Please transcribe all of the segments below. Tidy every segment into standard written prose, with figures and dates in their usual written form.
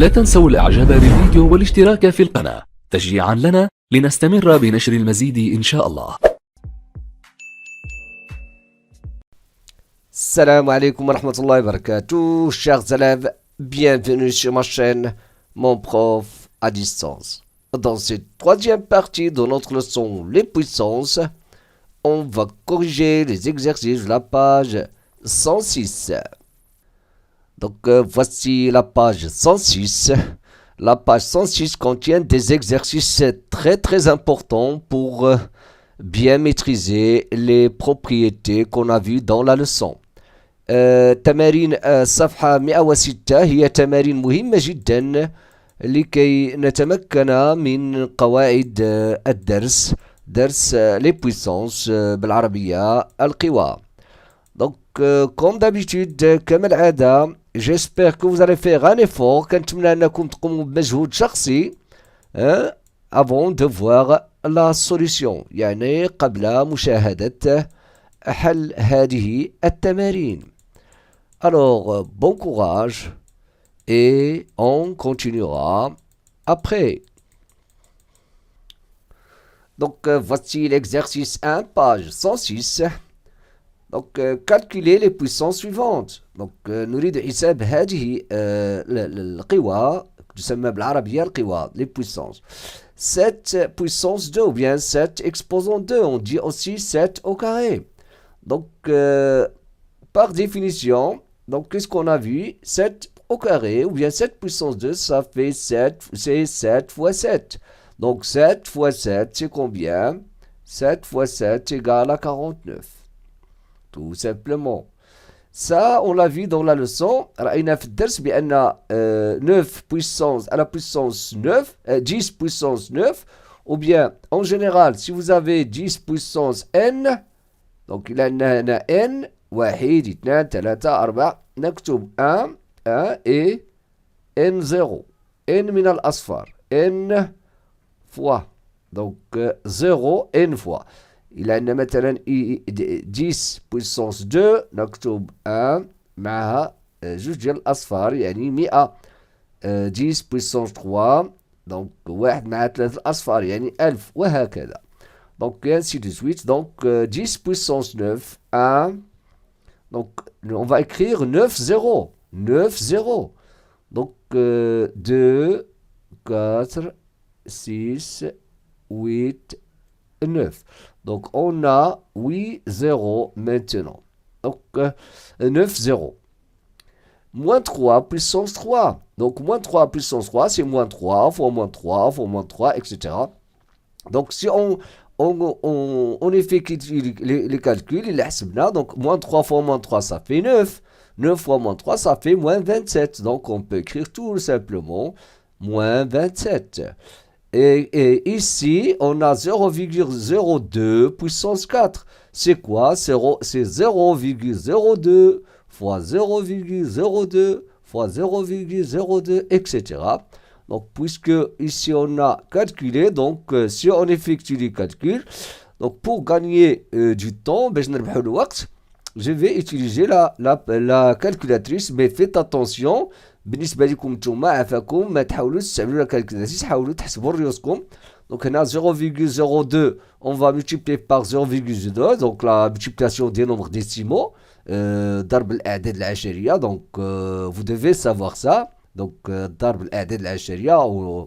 لا تنسوا الإعجاب بالفيديو والاشتراك في القناة تشجيعا لنا لنستمر بنشر المزيد إن شاء الله. Salam alaikum wa rahmatullahi wa barakatuh, chers élèves, bienvenue sur ma chaîne, mon prof à distance. Dans cette troisième partie de notre leçon Les puissances, on va corriger les exercices de la page 106. Donc voici la page 106. La page 106 contient des exercices très importants pour bien maîtriser les propriétés qu'on a vues dans la leçon. تمارين الصفحة 106 هي تمارين مهمة جدا لكي نتمكن من قواعد الدرس، درس les puissances بالعربية القوى. Donc comme d'habitude كما العادة j'espère que vous allez faire un effort. كنتمنى أنكم تقوموا بمجهود شخصي avant de voir la solution، يعني قبل مشاهدة حل هذه التمارين. Alors, bon courage et on continuera après. Donc, voici l'exercice 1, page 106. Donc, calculer les puissances suivantes. Donc, نريد حساب هذه القوى تسمى بالعربية القوى les puissances. 7 puissance 2 ou bien 7 exposant 2. On dit aussi 7 au carré. Donc, par définition, donc qu'est-ce qu'on a vu? 7 au carré ou bien 7 puissance 2, ça fait 7, c'est 7 fois 7. Donc 7 fois 7, c'est combien? 7 fois 7 égale à 49. Tout simplement. Ça, on l'a vu dans la leçon. رأينا في الدرس بأن 9 puissance à la puissance 9, 10 puissance 9, ou bien en général, si vous avez 10 puissance n, donc il y a n, 1 2 3 4 نكتب 1 et n0. n من الأصفار n fois. Donc 0 n fois. إلى أن مثلا 10 puissance 2 نكتب 1 معها جوج ديال الأصفار يعني 100. 10 puissance 3 donc 1 مع 3 أصفار يعني 1000 وهكذا. Donc ainsi de suite. Donc 10 puissance 9 1. Donc on va écrire 9 0. 9 0. Donc 2 4 6 8 9. Donc on a 8 0 maintenant. Donc 9 0. Moins 3 puissance 3. Donc moins 3 puissance 3, c'est moins 3 fois moins 3 fois moins 3, etc. Donc si on effectue les calculs, il حسبنا. Donc moins 3 fois moins 3, ça fait 9. 9 fois moins 3, ça fait moins 27. Donc on peut écrire tout simplement moins 27. Et ici, on a 0,02 puissance 4. C'est quoi? C'est 0,02 fois 0,02 fois 0,02, etc. Donc, puisque ici on a calculé, donc si on effectue les calculs, donc pour gagner du temps, je vais utiliser la calculatrice, mais faites attention. بالنسبة لكم نتوما عافاكم ما تحاولوش تستعملوا لا كالكولاتريس، حاولوا تحسبوا ريوسكم. Donc هنا 0,02 on va multiplier par 0,02, donc la multiplication des nombres décimaux, ضرب الأعداد العشرية. Donc vous devez savoir ça. Donc ضرب الأعداد العشرية,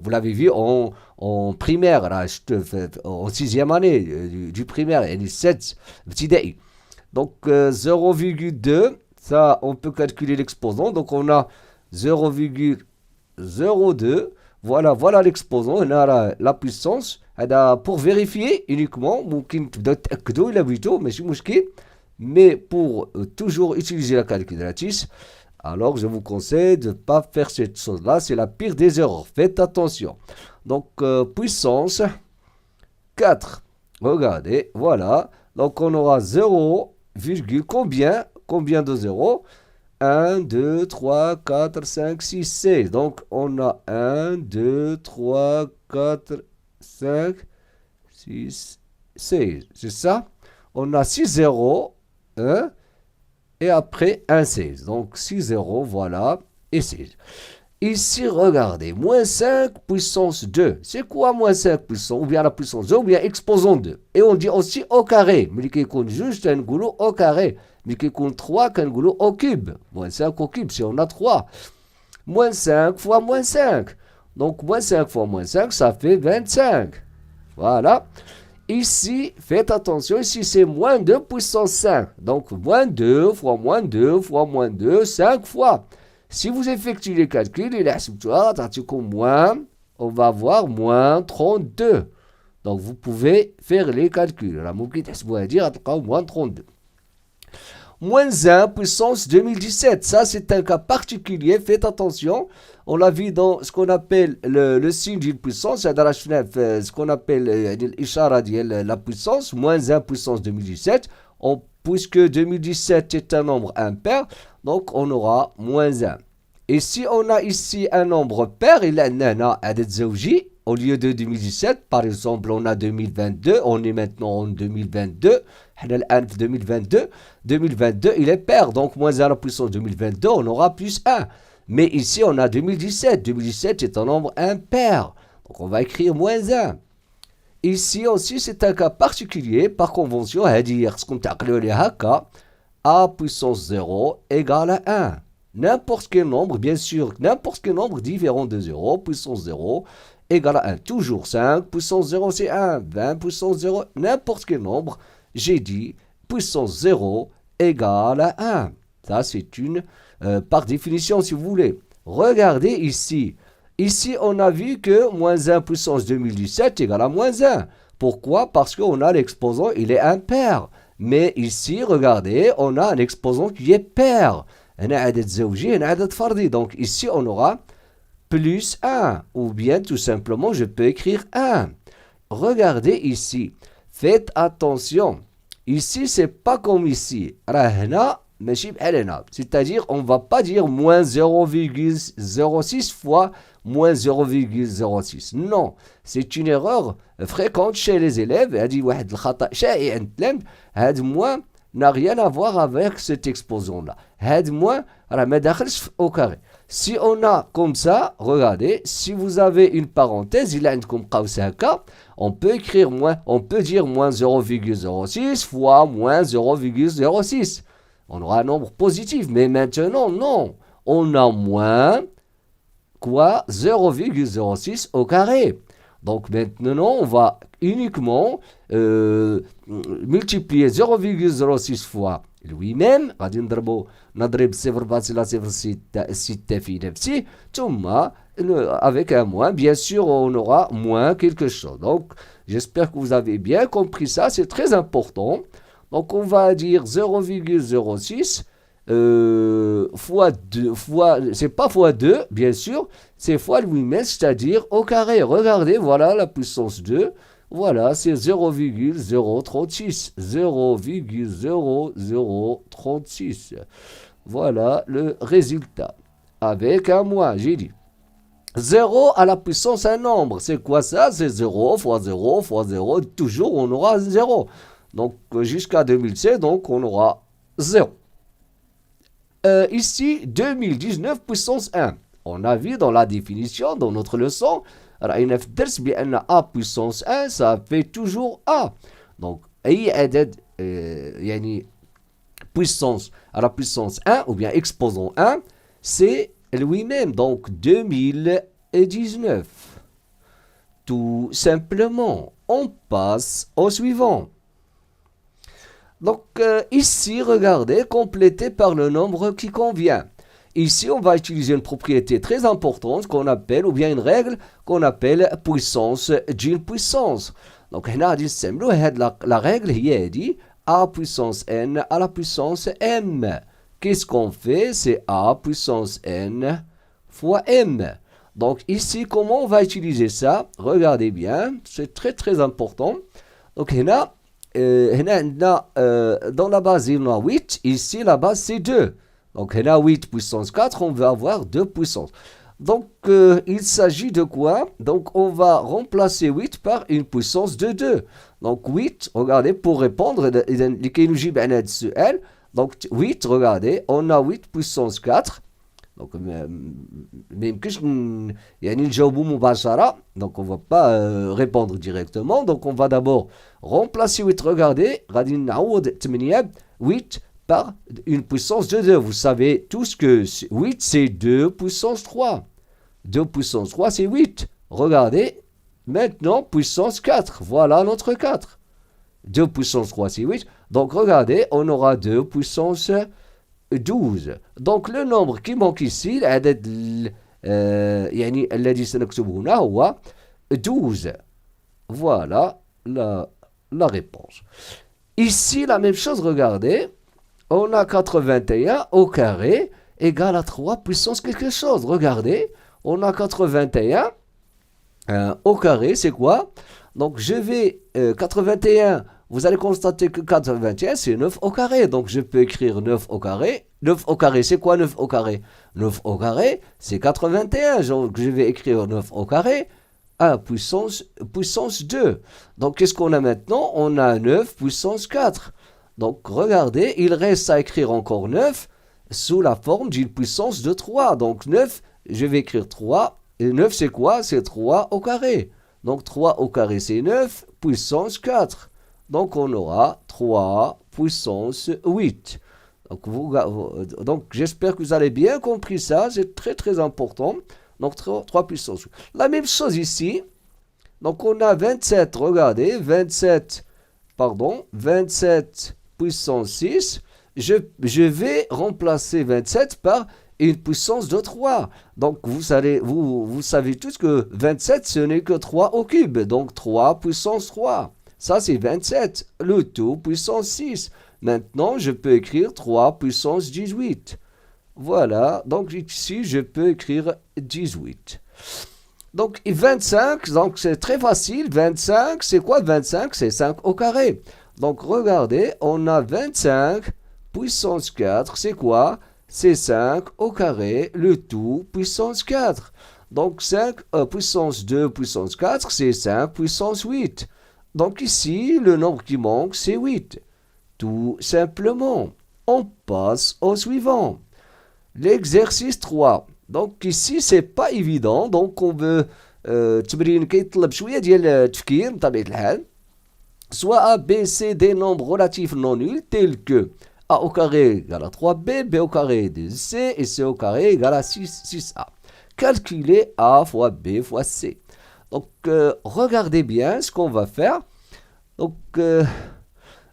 vous l'avez vu en primaire en 6e année du primaire يعني 7 ابتدائي. Donc 0,2, ça on peut calculer l'exposant. Donc on a 0,02. Voilà l'exposant. هنا la puissance. هذا pour vérifier uniquement. ممكن تبداو تأكدوا إلا بغيتو ماشي مشكل. Mais pour toujours utiliser la calculatrice, alors je vous conseille de ne pas faire cette chose-là. C'est la pire des erreurs. Faites attention. Donc puissance 4. Regardez, voilà. Donc on aura 0, combien de 0? 1, 2, 3, 4, 5, 6, 16. Donc, on a 1, 2, 3, 4, 5, 6, 16. C'est ça? On a 6 0, 1, et après un 16. Donc, 6 0, voilà, et 16. Ici, regardez, moins 5 puissance 2. C'est quoi moins 5 puissance, ou bien la puissance 2, ou bien exposant 2. Et on dit aussi au carré. Mais qui compte juste un goulot au carré. Mais qui compte 3 qu'un goulot au cube. Moins 5 au cube, si on a 3. Moins 5 fois moins 5. Donc, moins 5 fois moins 5, ça fait 25. Voilà. Ici, faites attention, ici c'est moins 2 puissance 5. Donc, moins 2 fois moins 2 fois moins 2, 5 fois. Si vous effectuez les calculs, il est moins, on va avoir moins 32. Donc, vous pouvez faire les calculs. La moquette, c'est dire moins 32. Moins 1 puissance 2017. Ça, c'est un cas particulier. Faites attention. On l'a vu dans ce qu'on appelle le signe d'une puissance. Ce qu'on appelle la puissance. Moins 1 puissance 2017. Puisque 2017 est un nombre impair, donc on aura moins 1. Et si on a ici un nombre pair, il a au lieu de 2017, par exemple, on a 2022, on est maintenant en 2022, 2022, 2022, il est pair, donc moins 1 à la puissance 2022, on aura plus 1. Mais ici, on a 2017, 2017 est un nombre impair, donc on va écrire moins 1. Ici aussi, c'est un cas particulier, par convention, a puissance 0 égale à 1. N'importe quel nombre, bien sûr, n'importe quel nombre différent de 0, puissance 0, égale à 1. Toujours 5, puissance 0, c'est 1. 20, puissance 0, n'importe quel nombre, j'ai dit, puissance 0 égale à 1. Ça, c'est une, par définition, si vous voulez. Regardez ici. Ici, on a vu que moins 1 puissance 2017 égale à moins 1. Pourquoi? Parce qu'on a l'exposant, il est impair. Mais ici, regardez, on a un exposant qui est pair. Donc ici, on aura plus 1. Ou bien, tout simplement, je peux écrire 1. Regardez ici. Faites attention. Ici, c'est pas comme ici. C'est-à-dire, on ne va pas dire moins 0,06 fois moins 0,06. Non, c'est une erreur fréquente chez les élèves. Moins n'a rien à voir avec cet exposant-là. Moins au carré. Si on a comme ça, regardez, si vous avez une parenthèse, on peut écrire moins, on peut dire moins 0,06 fois moins 0,06. On aura un nombre positif, mais maintenant, non. On a moins quoi 0,06 au carré. Donc maintenant, on va uniquement multiplier 0,06 fois lui-même. Avec un moins, bien sûr, on aura moins quelque chose. Donc, j'espère que vous avez bien compris ça. C'est très important. Donc, on va dire 0,06 fois 2, c'est pas fois 2, bien sûr, c'est fois lui-même, c'est-à-dire au carré. Regardez, voilà la puissance 2. Voilà, c'est 0,036. 0,0036. Voilà le résultat. Avec un moins, j'ai dit. 0 à la puissance un nombre. C'est quoi ça? C'est 0 fois 0 fois 0. Toujours, on aura 0. Donc, jusqu'à 2016, donc, on aura 0. Ici, 2019 puissance 1. On a vu dans la définition, dans notre leçon, A puissance 1, ça fait toujours A. Donc, puissance à la puissance 1, ou bien exposant 1, c'est lui-même. Donc, 2019. Tout simplement, on passe au suivant. Donc, ici, regardez, complété par le nombre qui convient. Ici, on va utiliser une propriété très importante qu'on appelle, ou bien une règle qu'on appelle puissance d'une puissance. Donc, la règle, il dit A puissance n à la puissance m. Qu'est-ce qu'on fait? C'est A puissance n fois m. Donc, ici, comment on va utiliser ça? Regardez bien, c'est très très important. Donc, dans la base, il y a 8. Ici, la base, c'est 2. Donc, il y a 8 puissance 4, on va avoir 2 puissances. Donc, il s'agit de quoi? Donc, on va remplacer 8 par une puissance de 2. Donc, 8, regardez, pour répondre, donc 8, regardez, on a 8 puissance 4. Donc, même que donc on va pas répondre directement. Donc on va d'abord remplacer 8. Regardez, 8 par une puissance de 2. Vous savez tous que 8 c'est 2 puissance 3. 2 puissance 3 c'est 8. Regardez, maintenant puissance 4. Voilà notre 4. 2 puissance 3 c'est 8. Donc regardez, on aura 2 puissance 12. Donc le nombre qui manque ici, العدد يعني الذي سنكتبه هنا هو 12. Voilà la réponse. Ici, la même chose, regardez. On a 81 au carré égale à 3 puissance quelque chose. Regardez, on a 81 au carré, c'est quoi? Donc je vais 81, vous allez constater que 81 c'est 9 au carré. Donc je peux écrire 9 au carré. 9 au carré, c'est quoi 9 au carré? 9 au carré, c'est 81. Donc je vais écrire 9 au carré à puissance 2. Donc qu'est-ce qu'on a maintenant? On a 9 puissance 4. Donc regardez, il reste à écrire encore 9 sous la forme d'une puissance de 3. Donc 9, je vais écrire 3. Et 9 c'est quoi? C'est 3 au carré. Donc 3 au carré c'est 9 puissance 4. Donc on aura 3 puissance 8. Donc j'espère que vous avez bien compris ça. C'est très très important. Donc 3 puissance 8. La même chose ici. Donc on a 27. Regardez. 27 puissance 6. Je vais remplacer 27 par une puissance de 3. Donc vous savez tous que 27 ce n'est que 3 au cube. Donc 3 puissance 3. Ça c'est 27. Le tout puissance 6. Maintenant je peux écrire 3 puissance 18. Voilà. Donc ici je peux écrire 18. Donc 25, donc c'est très facile. 25, c'est quoi 25? C'est 5 au carré. Donc regardez, on a 25 puissance 4. C'est quoi? C'est 5 au carré, le tout puissance 4. Donc 5 puissance 2 puissance 4, c'est 5 puissance 8. Donc ici, le nombre qui manque, c'est 8. Tout simplement. On passe au suivant. L'exercice 3. Donc ici, c'est pas évident. Donc on veut تمرين كيطلب شوية ديال التفكير بطبيعة الحال. Soit A, B, C des nombres relatifs non nuls tels que A au carré égale à 3B, B au carré de C et C au carré égale à 6A. Calculez A fois B fois C. Donc regardez bien ce qu'on va faire. Donc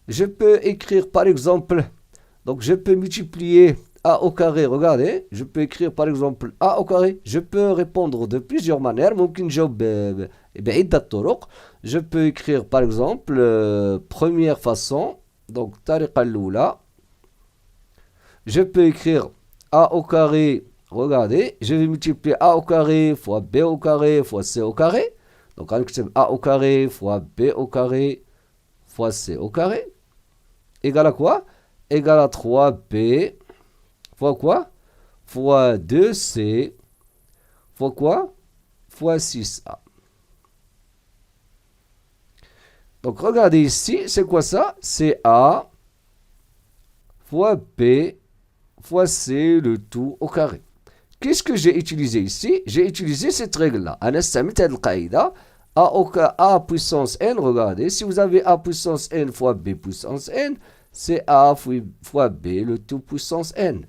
je peux écrire par exemple, donc je peux multiplier A au carré, regardez, je peux écrire par exemple A au carré, je peux répondre de plusieurs manières, ممكن نجاوب بعدة طرق. Je peux écrire par exemple première façon, donc الطريقة الأولى. Je peux écrire A au carré, regardez, je vais multiplier A au carré fois B au carré fois C au carré. Donc on écrit A au carré fois B au carré fois C au carré. Égale à quoi? Égale à 3B fois quoi? Fois 2C fois quoi? Fois 6A. Donc regardez ici, c'est quoi ça? C'est A fois B fois C, le tout au carré. Qu'est-ce que j'ai utilisé ici? J'ai utilisé cette règle-là. A puissance n, regardez, si vous avez A puissance n fois B puissance n, c'est A fois B, le tout puissance n.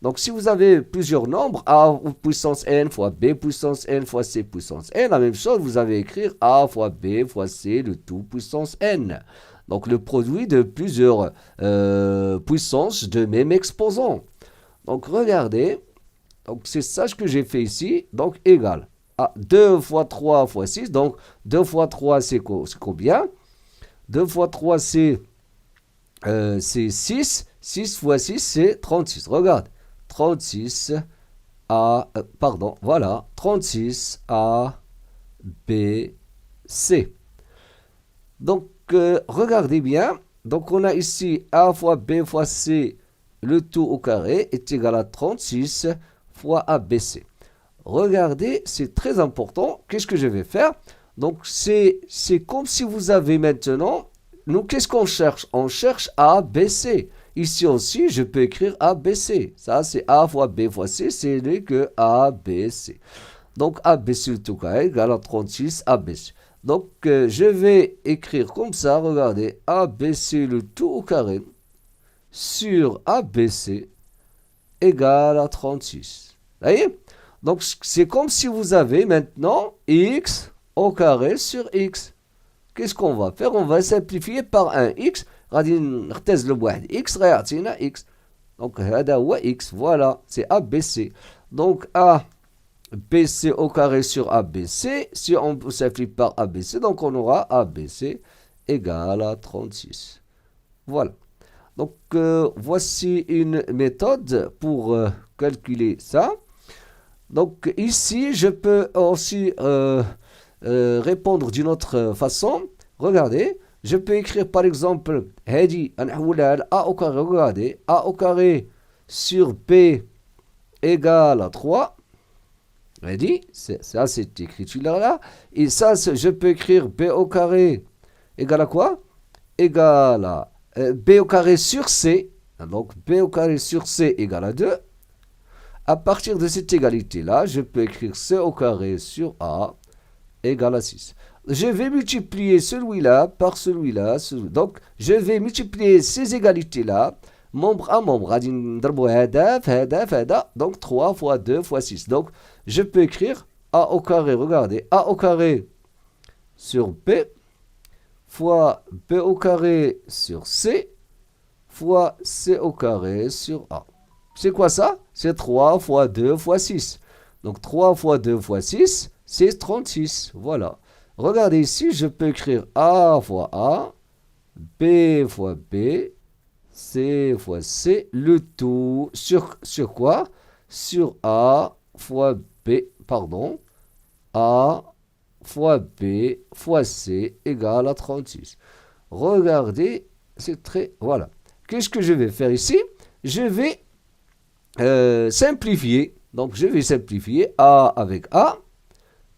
Donc si vous avez plusieurs nombres, A puissance n fois B puissance n fois C puissance n, la même chose, vous allez écrire A fois B fois C, le tout puissance n. Donc le produit de plusieurs puissances de même exposant. Donc regardez, donc c'est ça que j'ai fait ici, donc égal à 2 fois 3 fois 6, donc 2 fois 3 c'est combien? 2 fois 3 c'est 6, 6 fois 6 c'est 36, regarde, 36 A, voilà, 36 A, B, C. Donc regardez bien, donc on a ici A fois B fois C, le tout au carré est égal à 36 fois ABC. Regardez, c'est très important. Qu'est-ce que je vais faire? Donc, c'est comme si vous avez maintenant... Nous, qu'est-ce qu'on cherche? On cherche ABC. Ici aussi, je peux écrire ABC. Ça, c'est A fois B fois C, c'est n'est que ABC. Donc, ABC tout carré égale à 36 ABC. Donc, je vais écrire comme ça, regardez, ABC le tout au carré sur ABC égale à 36. Vous voyez? Donc, c'est comme si vous avez maintenant x au carré sur x. Qu'est-ce qu'on va faire? On va simplifier par un x. غادي نختزل بواحد x غيعطينا x. Donc, هذا هو x. Voilà, c'est ABC. Donc, ABC au carré sur ABC. Si on simplifie par ABC, donc on aura ABC égale à 36. Voilà. Donc, voici une méthode pour calculer ça. Donc, ici, je peux aussi répondre d'une autre façon. Regardez, je peux écrire par exemple, A au carré, regardez, A au carré sur B égale à 3. Ça, cette écriture-là. Et ça, je peux écrire B au carré égale à quoi? Égale à B au carré sur C. Donc, B au carré sur C égale à 2. À partir de cette égalité-là, je peux écrire C au carré sur A égale à 6. Je vais multiplier celui-là par celui-là. Donc, je vais multiplier ces égalités-là, membre à membre. Donc, 3 fois 2 fois 6. Donc, je peux écrire A au carré, regardez, A au carré sur B fois B au carré sur C fois C au carré sur A. C'est quoi ça? C'est 3 fois 2 fois 6. Donc 3 fois 2 fois 6, c'est 36. Voilà. Regardez ici, je peux écrire A fois A, B fois B, C fois C, le tout sur quoi? Sur A fois B, pardon, A fois B fois C égale à 36. Regardez, c'est très... Voilà. Qu'est-ce que je vais faire ici? Je vais simplifier. Donc, je vais simplifier A avec A,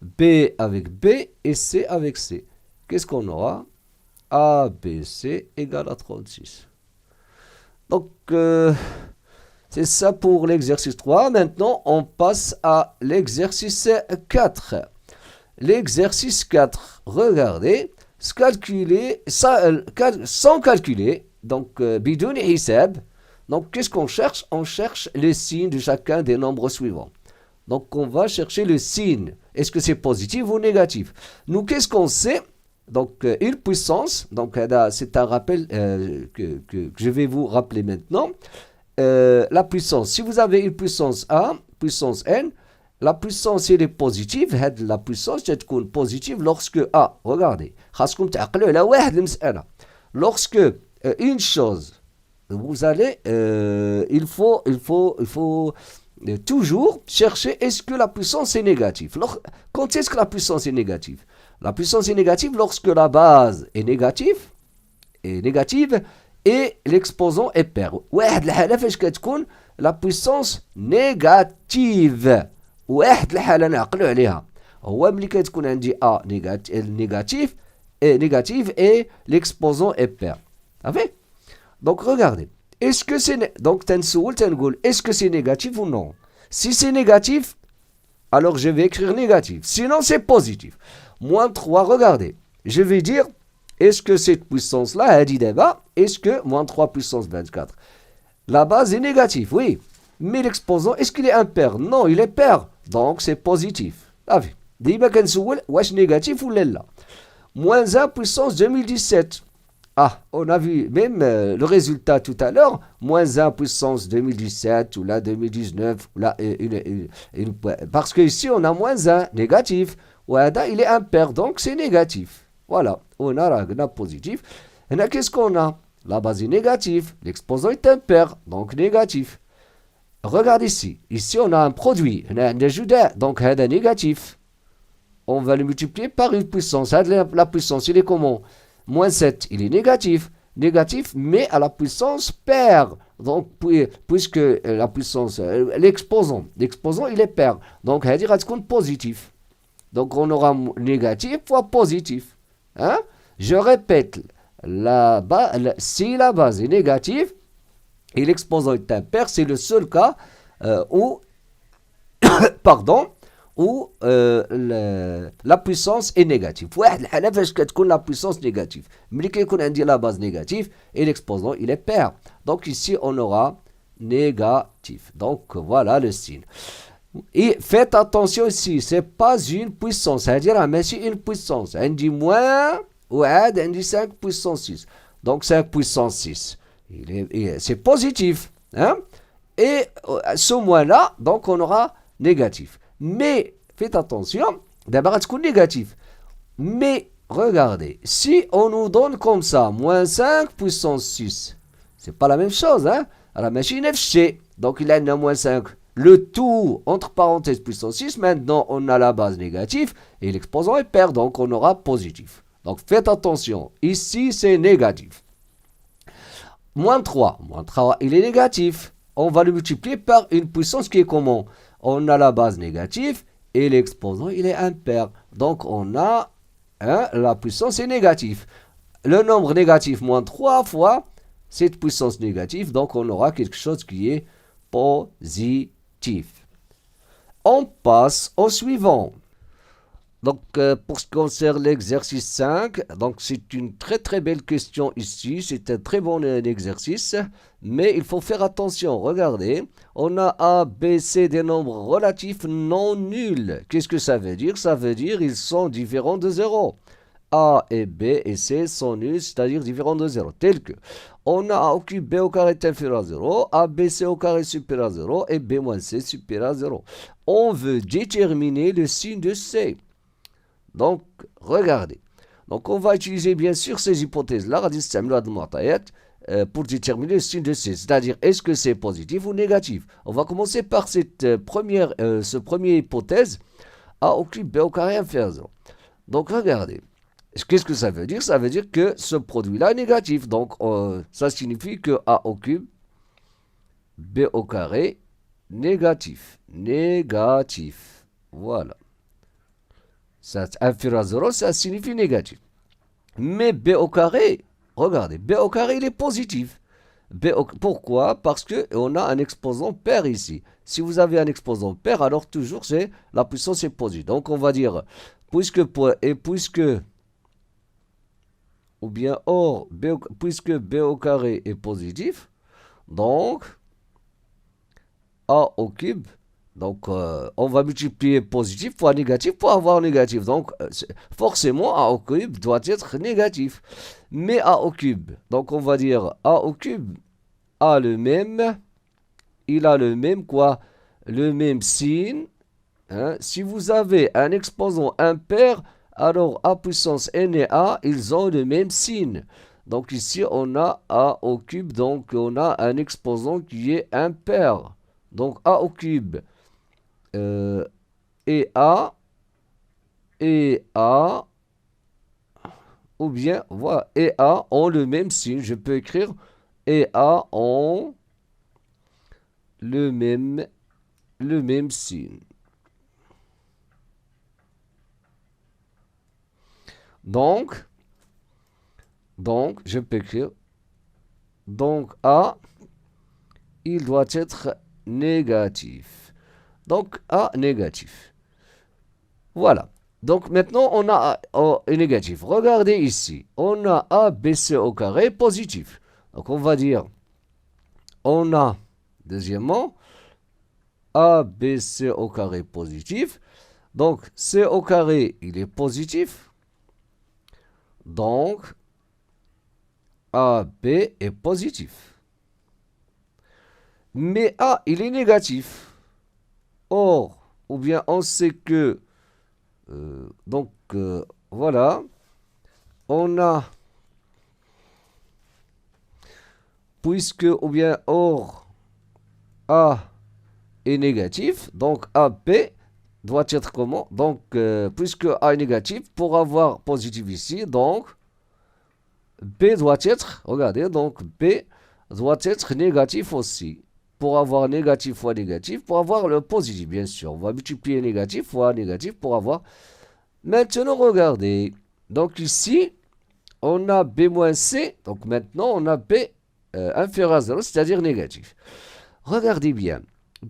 B avec B et C avec C. Qu'est-ce qu'on aura? A, B, C égale à 36. Donc, c'est ça pour l'exercice 3. Maintenant, on passe à l'exercice 4. L'exercice 4, regardez, sans calculer, donc bidoun hisab. Donc, qu'est-ce qu'on cherche? On cherche le signe de chacun des nombres suivants. Donc, on va chercher le signe. Est-ce que c'est positif ou négatif? Nous, qu'est-ce qu'on sait? Donc, une puissance, donc c'est un rappel que je vais vous rappeler maintenant. La puissance, si vous avez une puissance A, puissance N, la puissance elle est positive, la puissance est positive lorsque A, regardez, lorsque une chose, vous allez, il faut toujours chercher est-ce que la puissance est négative. Quand est-ce que la puissance est négative? La puissance est négative lorsque la base est négative et l'exposant est pair. La puissance négative. واحد الحالة نعقلوا عليها هو ملي كتكون عندي A négatif et l'exposant est pair. Avez? Donc regardez. Est-ce que c'est donc est-ce que c'est négatif ou non? Si c'est négatif, alors je vais écrire négatif. Sinon c'est positif. Moins 3, regardez. Je vais dire est-ce que cette puissance-là, est-ce que moins 3 puissance 24? La base est négative, oui. Mais l'exposant, est-ce qu'il est impair? Non, il est pair. Donc, c'est positif. Dis-moi est-ce négatif ou là? Moins 1 puissance 2017. Ah, on a vu même le résultat tout à l'heure. Moins 1 puissance 2017 ou là 2019. Ou là, parce qu'ici, on a moins 1 négatif. Il est impair, donc c'est négatif. Voilà, on a positif. Et là, qu'est-ce qu'on a? La base est négative. L'exposant est impair, donc négatif. Regarde ici. Ici, on a un produit. On a un juda, donc c'est négatif. On va le multiplier par une puissance. La puissance, il est comment? Moins 7, il est négatif. Négatif, mais à la puissance pair. Donc, puisque la puissance, l'exposant, il est pair. Donc, ça va être positif. Donc, on aura négatif fois positif. Hein? Je répète, si la base est négative, et l'exposant est impair, c'est le seul cas où, pardon, où la puissance est négative. واحد الحالة فاش كتكون la puissance négative. ملي كيكون عندي la base négative et l'exposant il est pair. Donc ici on aura négatif. Donc voilà le signe. Et faites attention ici, c'est pas une puissance, c'est-à-dire une puissance. عندي moins وعاد عندي 5 puissance 6. Donc 5 puissance 6. C'est positif. Hein? Et ce moins-là, donc on aura négatif. Mais faites attention, d'abord c'est négatif. Mais regardez, si on nous donne comme ça, moins 5 puissance 6, c'est pas la même chose. Hein? La machine est donc il a une moins 5. Le tout, entre parenthèses, puissance 6, maintenant on a la base négative et l'exposant est pair, donc on aura positif. Donc faites attention, ici c'est négatif. Moins 3, il est négatif. On va le multiplier par une puissance qui est comment? On a la base négative et l'exposant il est impair. Donc on a la puissance est négative. Le nombre négatif moins 3 fois cette puissance négative, donc on aura quelque chose qui est positif. On passe au suivant. Donc, pour ce qui concerne l'exercice 5, donc c'est une très très belle question ici, c'est un très bon exercice, mais il faut faire attention. Regardez, on a A, B, C des nombres relatifs non nuls. Qu'est-ce que ça veut dire? Ça veut dire qu'ils sont différents de 0. A et B et C sont nuls, c'est-à-dire différents de 0. Tel que, on a A au cube, B au carré est inférieur à 0, A, B, C au carré supérieur à 0 et B moins C supérieur à 0. On veut déterminer le signe de C. Donc, regardez. Donc, on va utiliser bien sûr ces hypothèses-là, pour déterminer le signe de C. C'est-à-dire, est-ce que c'est positif ou négatif? On va commencer par cette première hypothèse, A au cube, B au carré inférieur à 0. Donc, regardez. Qu'est-ce que ça veut dire? Ça veut dire que ce produit-là est négatif. Donc, ça signifie que A au cube, B au carré, négatif. Négatif. Voilà. Ça, inférieur à 0, ça signifie négatif. Mais B au carré, regardez, B au carré, il est positif. Pourquoi? Parce qu'on a un exposant pair ici. Si vous avez un exposant pair, alors toujours c'est la puissance est positive. Donc on va dire, puisque B au carré est positif, donc A au cube, donc on va multiplier positif fois négatif pour avoir négatif. Donc forcément A au cube doit être négatif. Mais A au cube, donc on va dire A au cube a le même, il a le même quoi? Le même signe. Hein? Si vous avez un exposant impair, alors A puissance n et A, ils ont le même signe. Donc ici, on a A au cube, donc on a un exposant qui est impair. Donc A au cube et A, ou bien, voilà, et A ont le même signe. Je peux écrire et A ont le même signe. Donc, je peux écrire, donc A, il doit être négatif. Donc A négatif. Voilà. Donc maintenant, on a A négatif. Regardez ici. On a A, B, C au carré positif. Donc on va dire, on a, deuxièmement, A, B, C au carré positif. Donc C au carré, il est positif. Donc, A, B est positif. Mais A, il est négatif. Or, ou bien on sait que, voilà, on a, puisque, ou bien, or, A est négatif, donc AB doit être comment? Donc, puisque A est négatif, pour avoir positif ici, donc, B doit être, regardez, donc B doit être négatif aussi. Pour avoir négatif fois négatif, pour avoir le positif, bien sûr. On va multiplier négatif fois négatif pour avoir. Maintenant, regardez. Donc ici, on a B moins C. Donc maintenant, on a B inférieur à 0, c'est-à-dire négatif. Regardez bien.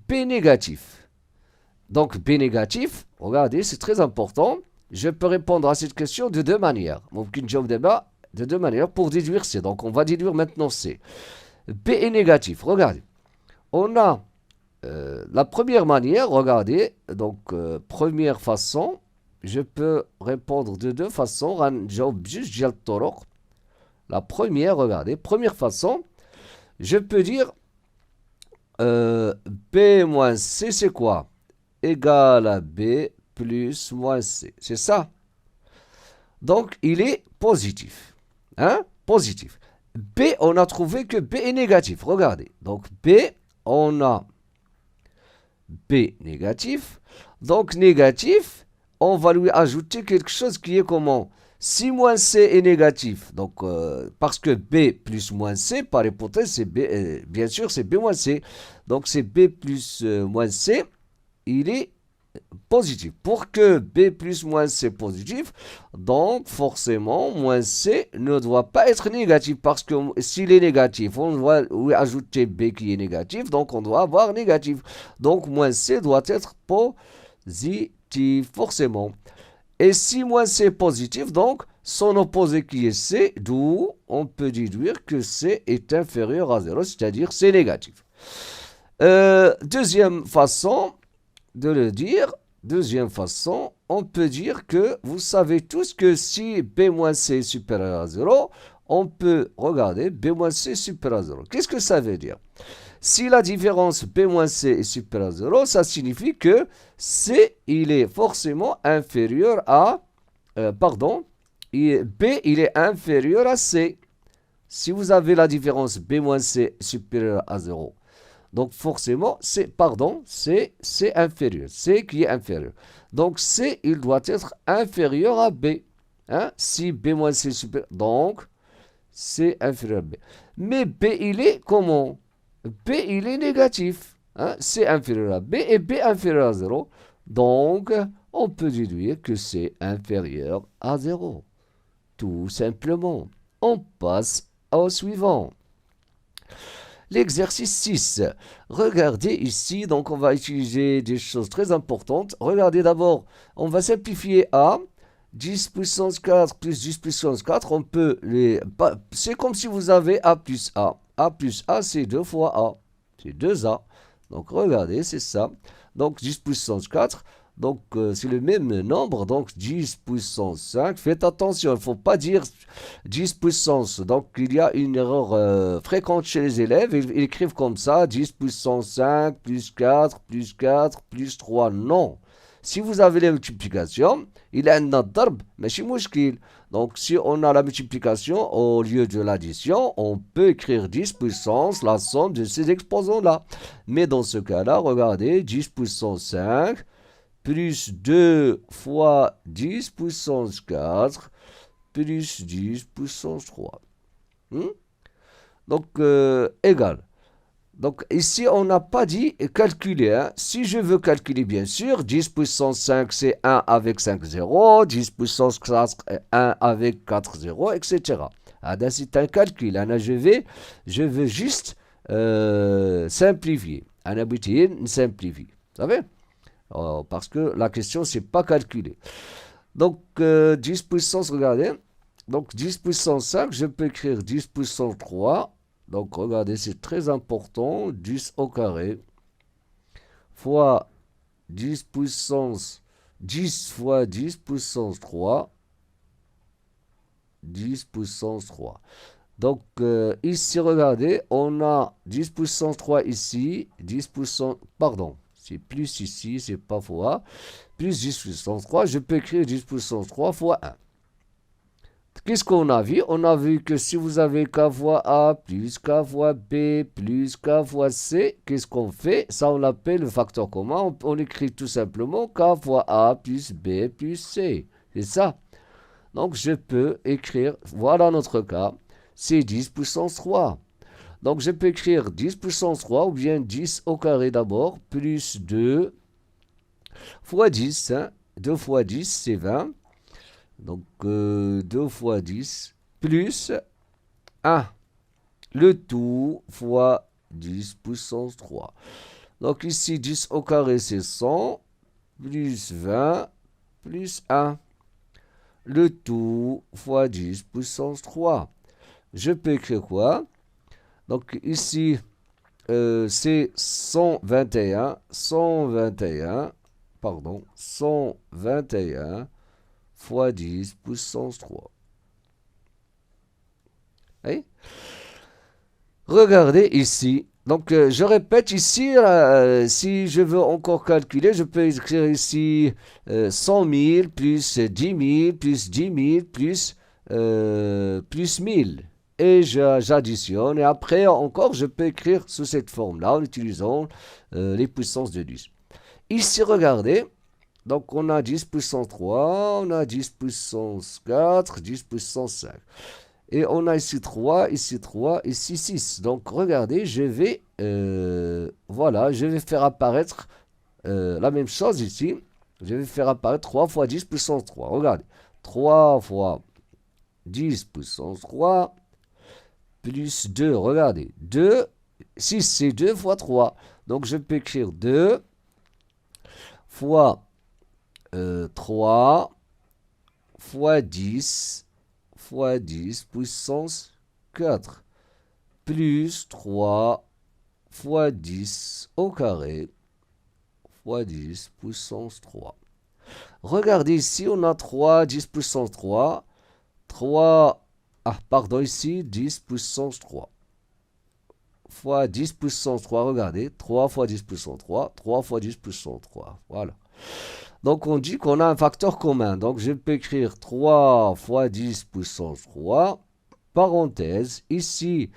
B négatif. Donc B négatif, regardez, c'est très important. Je peux répondre à cette question de deux manières. De deux manières pour déduire C. Donc on va déduire maintenant C. B est négatif. Regardez. On a la première manière, regardez. Donc première façon, je peux répondre de deux façons. La première, regardez, première façon, je peux dire B moins C, c'est quoi? Égal à B plus moins C. C'est ça. Donc, il est positif. Hein? Positif. B, on a trouvé que B est négatif. Regardez. Donc, B, on a B négatif. Donc, négatif, on va lui ajouter quelque chose qui est comment? Si moins C est négatif, donc parce que B plus moins C, par hypothèse, c'est B, bien sûr, c'est B moins C. Donc, c'est B plus moins C, il est positif. Pour que B plus moins C est positif, donc forcément, moins C ne doit pas être négatif. Parce que s'il est négatif, on doit lui ajouter B qui est négatif, donc on doit avoir négatif. Donc, moins C doit être positif, forcément. Et si moins C est positif, donc son opposé qui est C, d'où on peut déduire que C est inférieur à 0, c'est-à-dire C négatif. Deuxième façon de le dire, on peut dire que vous savez tous que si B moins C est supérieur à 0, on peut regarder B moins C est supérieur à 0. Qu'est-ce que ça veut dire? Si la différence B moins C est supérieure à 0, ça signifie que C, il est forcément inférieur à... B, il est inférieur à C. Si vous avez la différence B moins C supérieure à 0, donc forcément, c'est inférieur. C qui est inférieur. Donc C, il doit être inférieur à B. Hein? Si B moins C est supérieur, donc C inférieur à B. Mais B, il est comment? B, il est négatif. Hein? C inférieur à B et B inférieur à 0. Donc, on peut déduire que C inférieur à 0. Tout simplement. On passe au suivant. L'exercice 6. Regardez ici, donc on va utiliser des choses très importantes. Regardez d'abord, on va simplifier A. 10 puissance 4 plus 10 puissance 4, on peut les... C'est comme si vous avez A plus A. A plus A, c'est 2 fois A. C'est 2A. Donc, regardez, c'est ça. Donc, 10 puissance 4. Donc, c'est le même nombre. Donc, 10 puissance 5. Faites attention, il ne faut pas dire 10 puissance. Donc, il y a une erreur fréquente chez les élèves. Ils écrivent comme ça. 10 puissance 5 plus 4 plus 4 plus 3. Non. Si vous avez les multiplications, il a un darb, mais c'est mouchkil. Donc, si on a la multiplication au lieu de l'addition, on peut écrire 10 puissance la somme de ces exposants-là. Mais dans ce cas-là, regardez, 10 puissance 5 plus 2 fois 10 puissance 4 plus 10 puissance 3. Donc, égal. Donc, ici, on n'a pas dit calculer. Hein. Si je veux calculer, bien sûr, 10 puissance 5, c'est 1 avec 5 zéros. 10 puissance 4, 1 avec 4 zéros, etc. C'est un calcul. Je veux juste simplifier. Simplifier. Vous savez? Parce que la question, c'est pas calculer. Donc, 10 puissance, regardez. Donc, 10 puissance 5, je peux écrire 10 puissance 3. Donc, regardez, c'est très important. 10 au carré fois 10 puissance 10 fois 10 puissance 3. 10 puissance 3. Donc, ici, regardez, on a 10 puissance 3 ici. 10 puissance... Pardon, c'est plus ici, c'est pas fois. Plus 10 puissance 3, je peux écrire 10 puissance 3 fois 1. Qu'est-ce qu'on a vu? On a vu que si vous avez K fois A plus K fois B plus K fois C, qu'est-ce qu'on fait? Ça, on l'appelle le facteur commun. On écrit tout simplement K fois A plus B plus C. C'est ça. Donc, je peux écrire, voilà notre cas, c'est 10 puissance 3. Donc, je peux écrire 10 puissance 3 ou bien 10 au carré d'abord, plus 2 fois 10. Hein. 2 fois 10, c'est 20. Donc, 2 fois 10 plus 1. le tout fois 10 puissance 3. Donc ici, 10 au carré, c'est 100, plus 20, plus 1. Le tout fois 10 puissance 3. Je peux écrire quoi? Donc ici, c'est 121 fois 10 puissance 3. Hey? Regardez ici. Donc, je répète ici, si je veux encore calculer, je peux écrire ici 100 000 plus 10 000 plus 10 000 plus 1000. Et j'additionne. Et après, encore, je peux écrire sous cette forme-là en utilisant les puissances de 10. Ici, regardez. Donc, on a 10 puissance 3, on a 10 puissance 4, 10 puissance 5. Et on a ici 3, ici 3, ici 6. Donc, regardez, je vais faire apparaître la même chose ici. Je vais faire apparaître 3 fois 10 puissance 3. Regardez, 3 fois 10 puissance 3 plus 2. Regardez, 2, 6, c'est 2 fois 3. Donc, je peux écrire 2 fois 3 fois 10 puissance 4 plus 3 fois 10 au carré fois 10 puissance 3. Regardez ici, on a 3, 10 puissance 3, 3, ici, 10 puissance 3 fois 10 puissance 3, regardez, 3 fois 10 puissance 3, 3 fois 10 puissance 3, voilà. Donc, on dit qu'on a un facteur commun. Donc, je peux écrire 3 fois 10 puissance 3, parenthèse. Ici,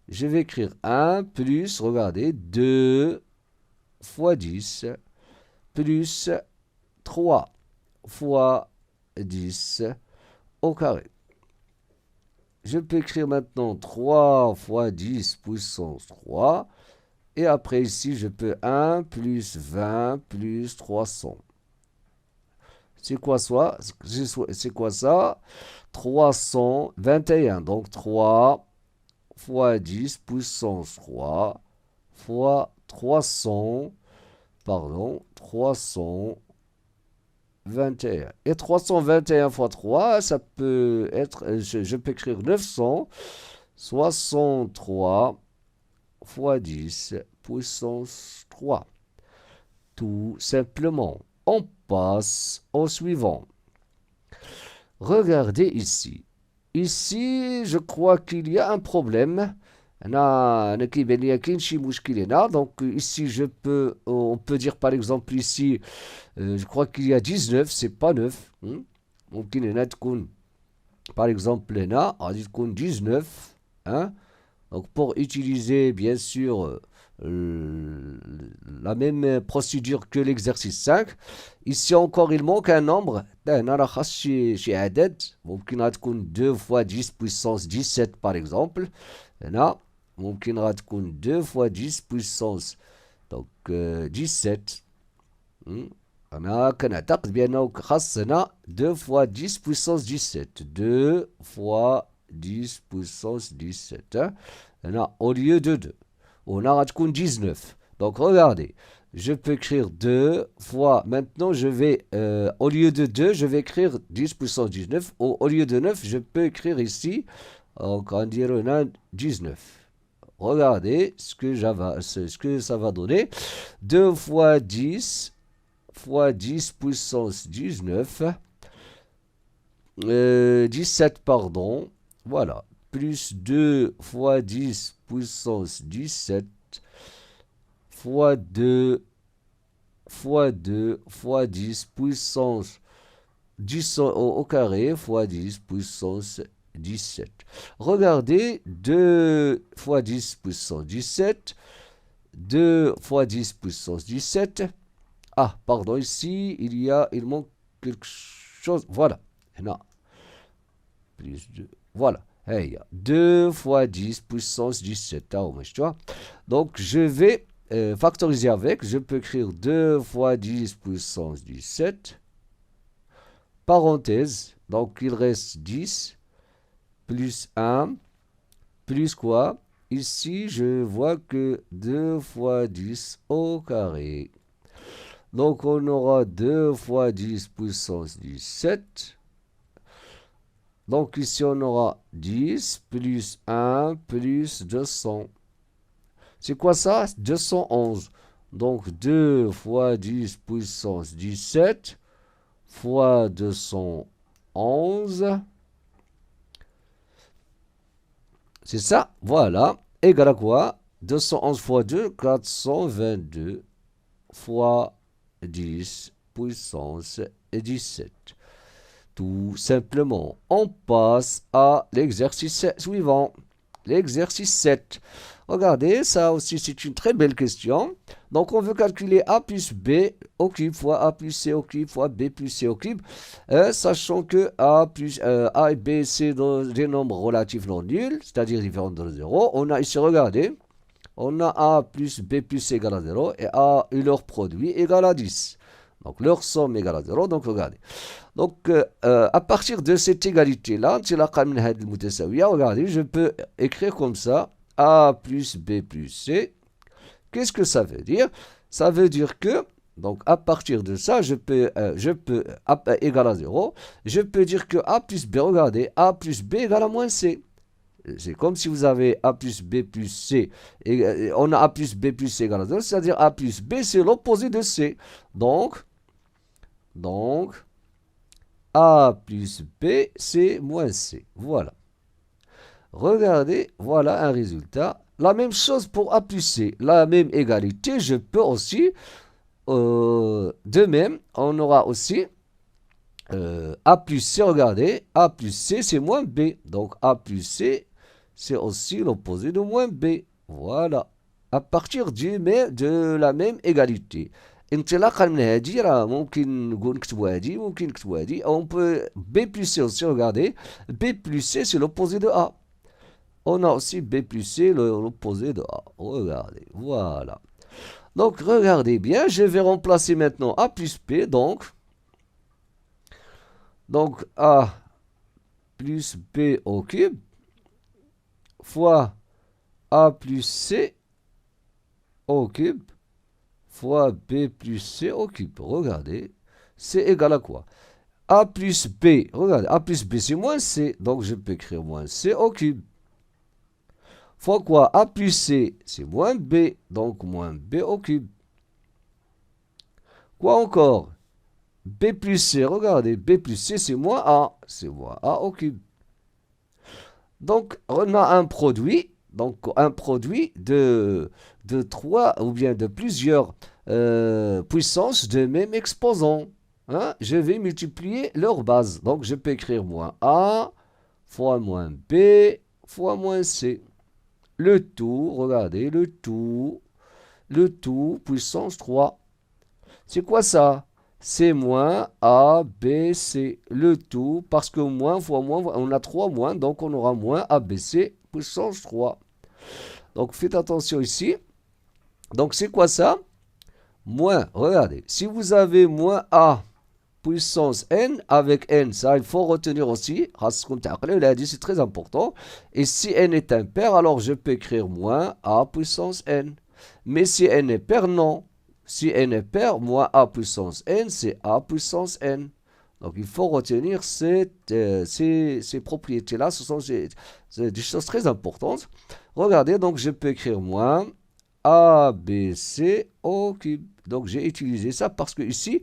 je vais écrire 1 plus, regardez, 2 fois 10 plus 3 fois 10 au carré. Je peux écrire maintenant 3 fois 10 puissance 3. Et après, ici, je peux 1 plus 20 plus 300. C'est quoi ça? 321. Donc 3 fois 10 puissance 3 fois 321. Et 321 fois 3, ça peut être, je peux écrire 963 fois 10 puissance 3. Tout simplement. On passe au suivant. Regardez ici. Ici, je crois qu'il y a un problème. Donc ici, on peut dire par exemple ici, je crois qu'il y a 19, c'est pas 9. Par exemple, il y a 19. Donc pour utiliser bien sûr la même procédure que l'exercice 5, ici encore il manque un nombre. ممكن تكون 2 fois 10 puissance 17 par exemple. ممكن تكون 2 fois 10 puissance donc 17. أنا كنعتقد بأنه خاصنا 2 fois 10 puissance 17. 2 fois 10 puissance 17. Au lieu de 2. On a 19. Donc regardez, je peux écrire 2 fois, maintenant je vais, au lieu de 2, je vais écrire 10 puissance 19. Au lieu de 9, je peux écrire ici, donc on dirait 19. Regardez ce que ça va donner. 2 fois 10 puissance 19. 17, pardon. Voilà. Plus 2 fois 10 puissance 17 fois 2 fois 10 puissance 10 au carré fois 10 puissance 17. Regardez, 2 fois 10 puissance 17, 2 fois 10 puissance 17. Pardon, ici, il manque quelque chose. Voilà. Non. Plus 2. Voilà. Hey, 2 fois 10 puissance 17. Donc, je vais factoriser avec. Je peux écrire 2 fois 10 puissance 17. Parenthèse. Donc, il reste 10 plus 1 plus quoi? ici, je vois que 2 fois 10 au carré. Donc, on aura 2 fois 10 puissance 17. Donc, ici, on aura 10 plus 1 plus 200. C'est quoi ça? 211. Donc, 2 fois 10 puissance 17 fois 211. C'est ça, voilà. Égal à quoi? 211 fois 2, 422 fois 10 puissance 17. Tout simplement, on passe à l'exercice suivant. L'exercice 7. Regardez, ça aussi c'est une très belle question. Donc on veut calculer a plus b au cube fois a plus c au cube fois b plus c au cube, sachant que a et b c'est des nombres relatifs non nuls, c'est-à-dire différents de 0. On a ici, regardez, on a a plus b plus c égale à 0 et a et leur produit égale à 10. Donc leur somme égale à 0, donc regardez. Donc, à partir de cette égalité-là, regardez, je peux écrire comme ça, A plus B plus C. Qu'est-ce que ça veut dire? Ça veut dire que, donc à partir de ça, je peux A égale à 0, je peux dire que A plus B, regardez, A plus B égale à moins C. C'est comme si vous avez A plus B plus C, et on a A plus B plus C égale à 0, c'est-à-dire A plus B, c'est l'opposé de C. Donc, A plus B, c'est moins C. Voilà. Regardez, voilà un résultat. La même chose pour A plus C. La même égalité, je peux aussi, de même, on aura aussi A plus C, regardez, A plus C, c'est moins B. Donc A plus C, c'est aussi l'opposé de moins B. Voilà. À partir de la même égalité. انطلاقا من هذه راه ممكن نقول نكتبوا هذه ممكن نكتبوا هذه on peut B plus C aussi, regardez, B plus C c'est l'opposé de A. On a aussi B plus C l'opposé de A. Regardez, voilà. Donc regardez bien, je vais remplacer maintenant A plus B, donc A plus B au cube fois A plus C au cube fois B plus C au cube. Regardez, c'est égal à quoi? A plus B, regardez, A plus B c'est moins C, donc je peux écrire moins C au cube. Fois quoi? A plus C c'est moins B, donc moins B au cube. Quoi encore? B plus C, regardez, B plus C c'est moins A, c'est moins A au cube. Donc on a un produit, de 3 ou bien de plusieurs puissances de même exposant. Hein? Je vais multiplier leur base. Donc je peux écrire moins A fois moins B fois moins C. Le tout, regardez, le tout puissance 3. C'est quoi ça? C'est moins A, B, C. Le tout, parce que moins fois moins, on a 3 moins, donc on aura moins A, B, C puissance 3. Donc faites attention ici. Donc c'est quoi ça? Moins, regardez, si vous avez moins A puissance N avec N, ça il faut retenir aussi, c'est très important. Et si N est impair, alors je peux écrire moins A puissance N. Mais si N est pair, non. Si N est pair, moins A puissance N, c'est A puissance N. Donc il faut retenir ces propriétés-là, ce sont des choses très importantes. Regardez, donc je peux écrire moins A, B, C au cube. Donc j'ai utilisé ça parce que ici,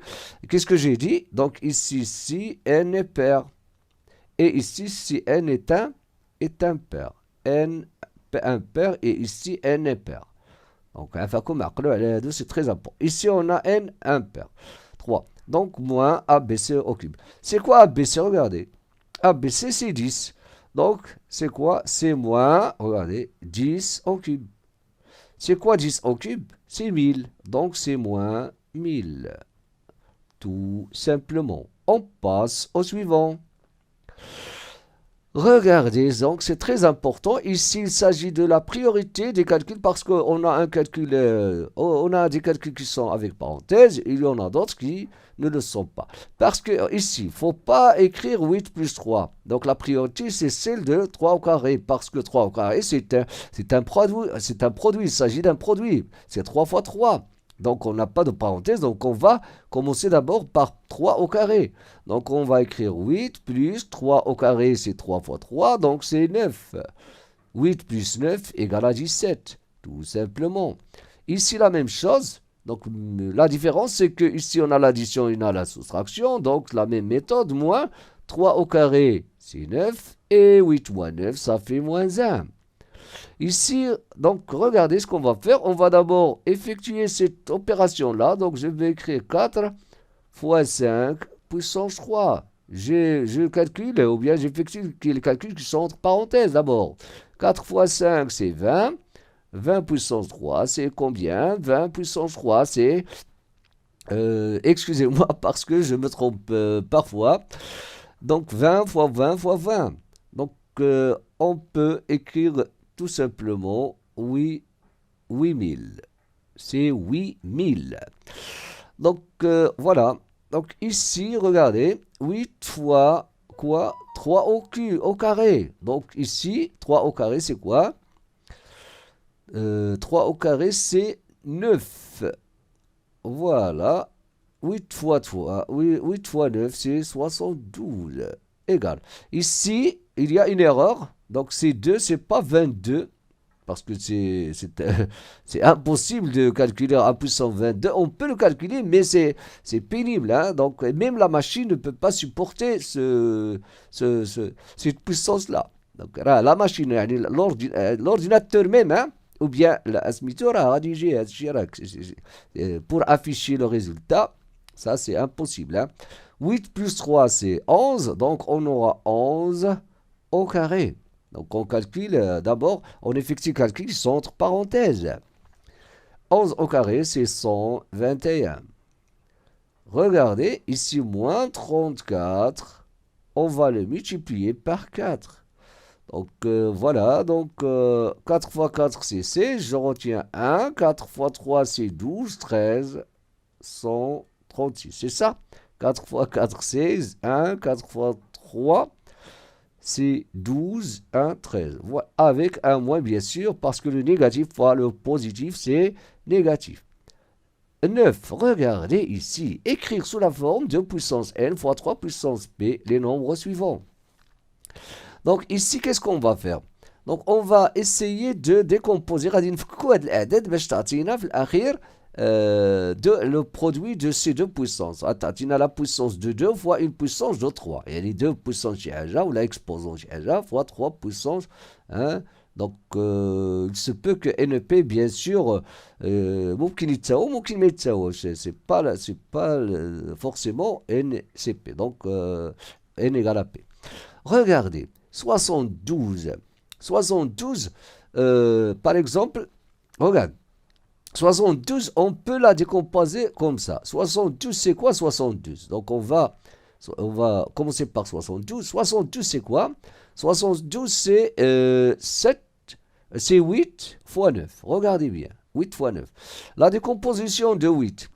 qu'est-ce que j'ai dit? Donc ici, si N est pair. Et ici, si N est impair. N impair et ici N est pair. Donc c'est très important. Ici, on a N impair. 3. Donc moins ABC au cube. C'est quoi ABC? Regardez. ABC, c'est 10. Donc, c'est quoi? C'est moins, regardez, 10 au cube. C'est quoi 10 au cube? C'est 1000. Donc, c'est moins 1000. Tout simplement. On passe au suivant. Regardez, donc c'est très important. Ici, il s'agit de la priorité des calculs parce qu'on a un calcul, on a des calculs qui sont avec parenthèses, il y en a d'autres qui ne le sont pas. Parce que ici, il ne faut pas écrire 8 plus 3. Donc la priorité, c'est celle de 3 au carré parce que 3 au carré, c'est un produit, il s'agit d'un produit. C'est 3 fois 3. Donc on n'a pas de parenthèse, donc on va commencer d'abord par 3 au carré. Donc on va écrire 8 plus 3 au carré, c'est 3 fois 3, donc c'est 9. 8 plus 9 égale à 17, tout simplement. Ici la même chose, donc la différence c'est que ici on a l'addition et on a la soustraction, donc la même méthode, moins 3 au carré, c'est 9, et 8 moins 9, ça fait moins 1. Ici, donc, regardez ce qu'on va faire. On va d'abord effectuer cette opération-là. Donc, je vais écrire 4 fois 5 puissance 3. Je calcule, ou bien j'effectue les calculs qui sont entre parenthèses d'abord. 4 fois 5, c'est 20. 20 puissance 3, c'est combien? 20 puissance 3, c'est... excusez-moi parce que je me trompe parfois. Donc, 20 fois 20 fois 20. Donc, on peut écrire tout simplement 8000. C'est 8000. Donc, voilà. Donc, ici, regardez, 8 fois quoi? 3 au carré. Donc, ici, 3 au carré, c'est quoi? 3 au carré, c'est 9. Voilà. 8 fois 3, 8 fois 9, c'est 72. Égal. Ici, il y a une erreur. Donc, c'est 2, c'est pas 22. Parce que c'est impossible de calculer 1 puissance 22. On peut le calculer, mais c'est pénible. Hein? Donc, même la machine ne peut pas supporter cette puissance-là. Donc, la machine, l'ordinateur même, hein? Ou bien la SMITO a rédigé pour afficher le résultat. Ça, c'est impossible. Hein? 8 plus 3, c'est 11. Donc, on aura 11 au carré. Donc, on calcule d'abord, on effectue le calcul qui sont entre parenthèses. 11 au carré, c'est 121. Regardez, ici, moins 34, on va le multiplier par 4. Donc, voilà, donc 4 fois 4, c'est 16, je retiens 1. 4 fois 3, c'est 12, 13, 136. C'est ça? 4 fois 4, 16, 1, 4 fois 3, c'est 12, 1, 13. Voilà. Avec un moins, bien sûr, parce que le négatif fois le positif, c'est négatif. 9. Regardez ici. Écrire sous la forme de puissance n fois 3 puissance p les nombres suivants. Donc ici, qu'est-ce qu'on va faire? Donc on va essayer de décomposer le produit de ces deux puissances. On a la puissance de 2 fois une puissance de 3. Et les deux puissances ou la exposant fois 3 puissance 1. Donc, il se peut que NP, bien sûr, c'est pas forcément NCP. Donc, N égale à P. Regardez, 72. 72, par exemple, regarde. 72, on peut la décomposer comme ça. 72, c'est quoi 72? Donc, on va commencer par 72. 72, c'est quoi? 72, c'est 7, c'est 8 fois 9. Regardez bien. 8 fois 9. La décomposition de 8.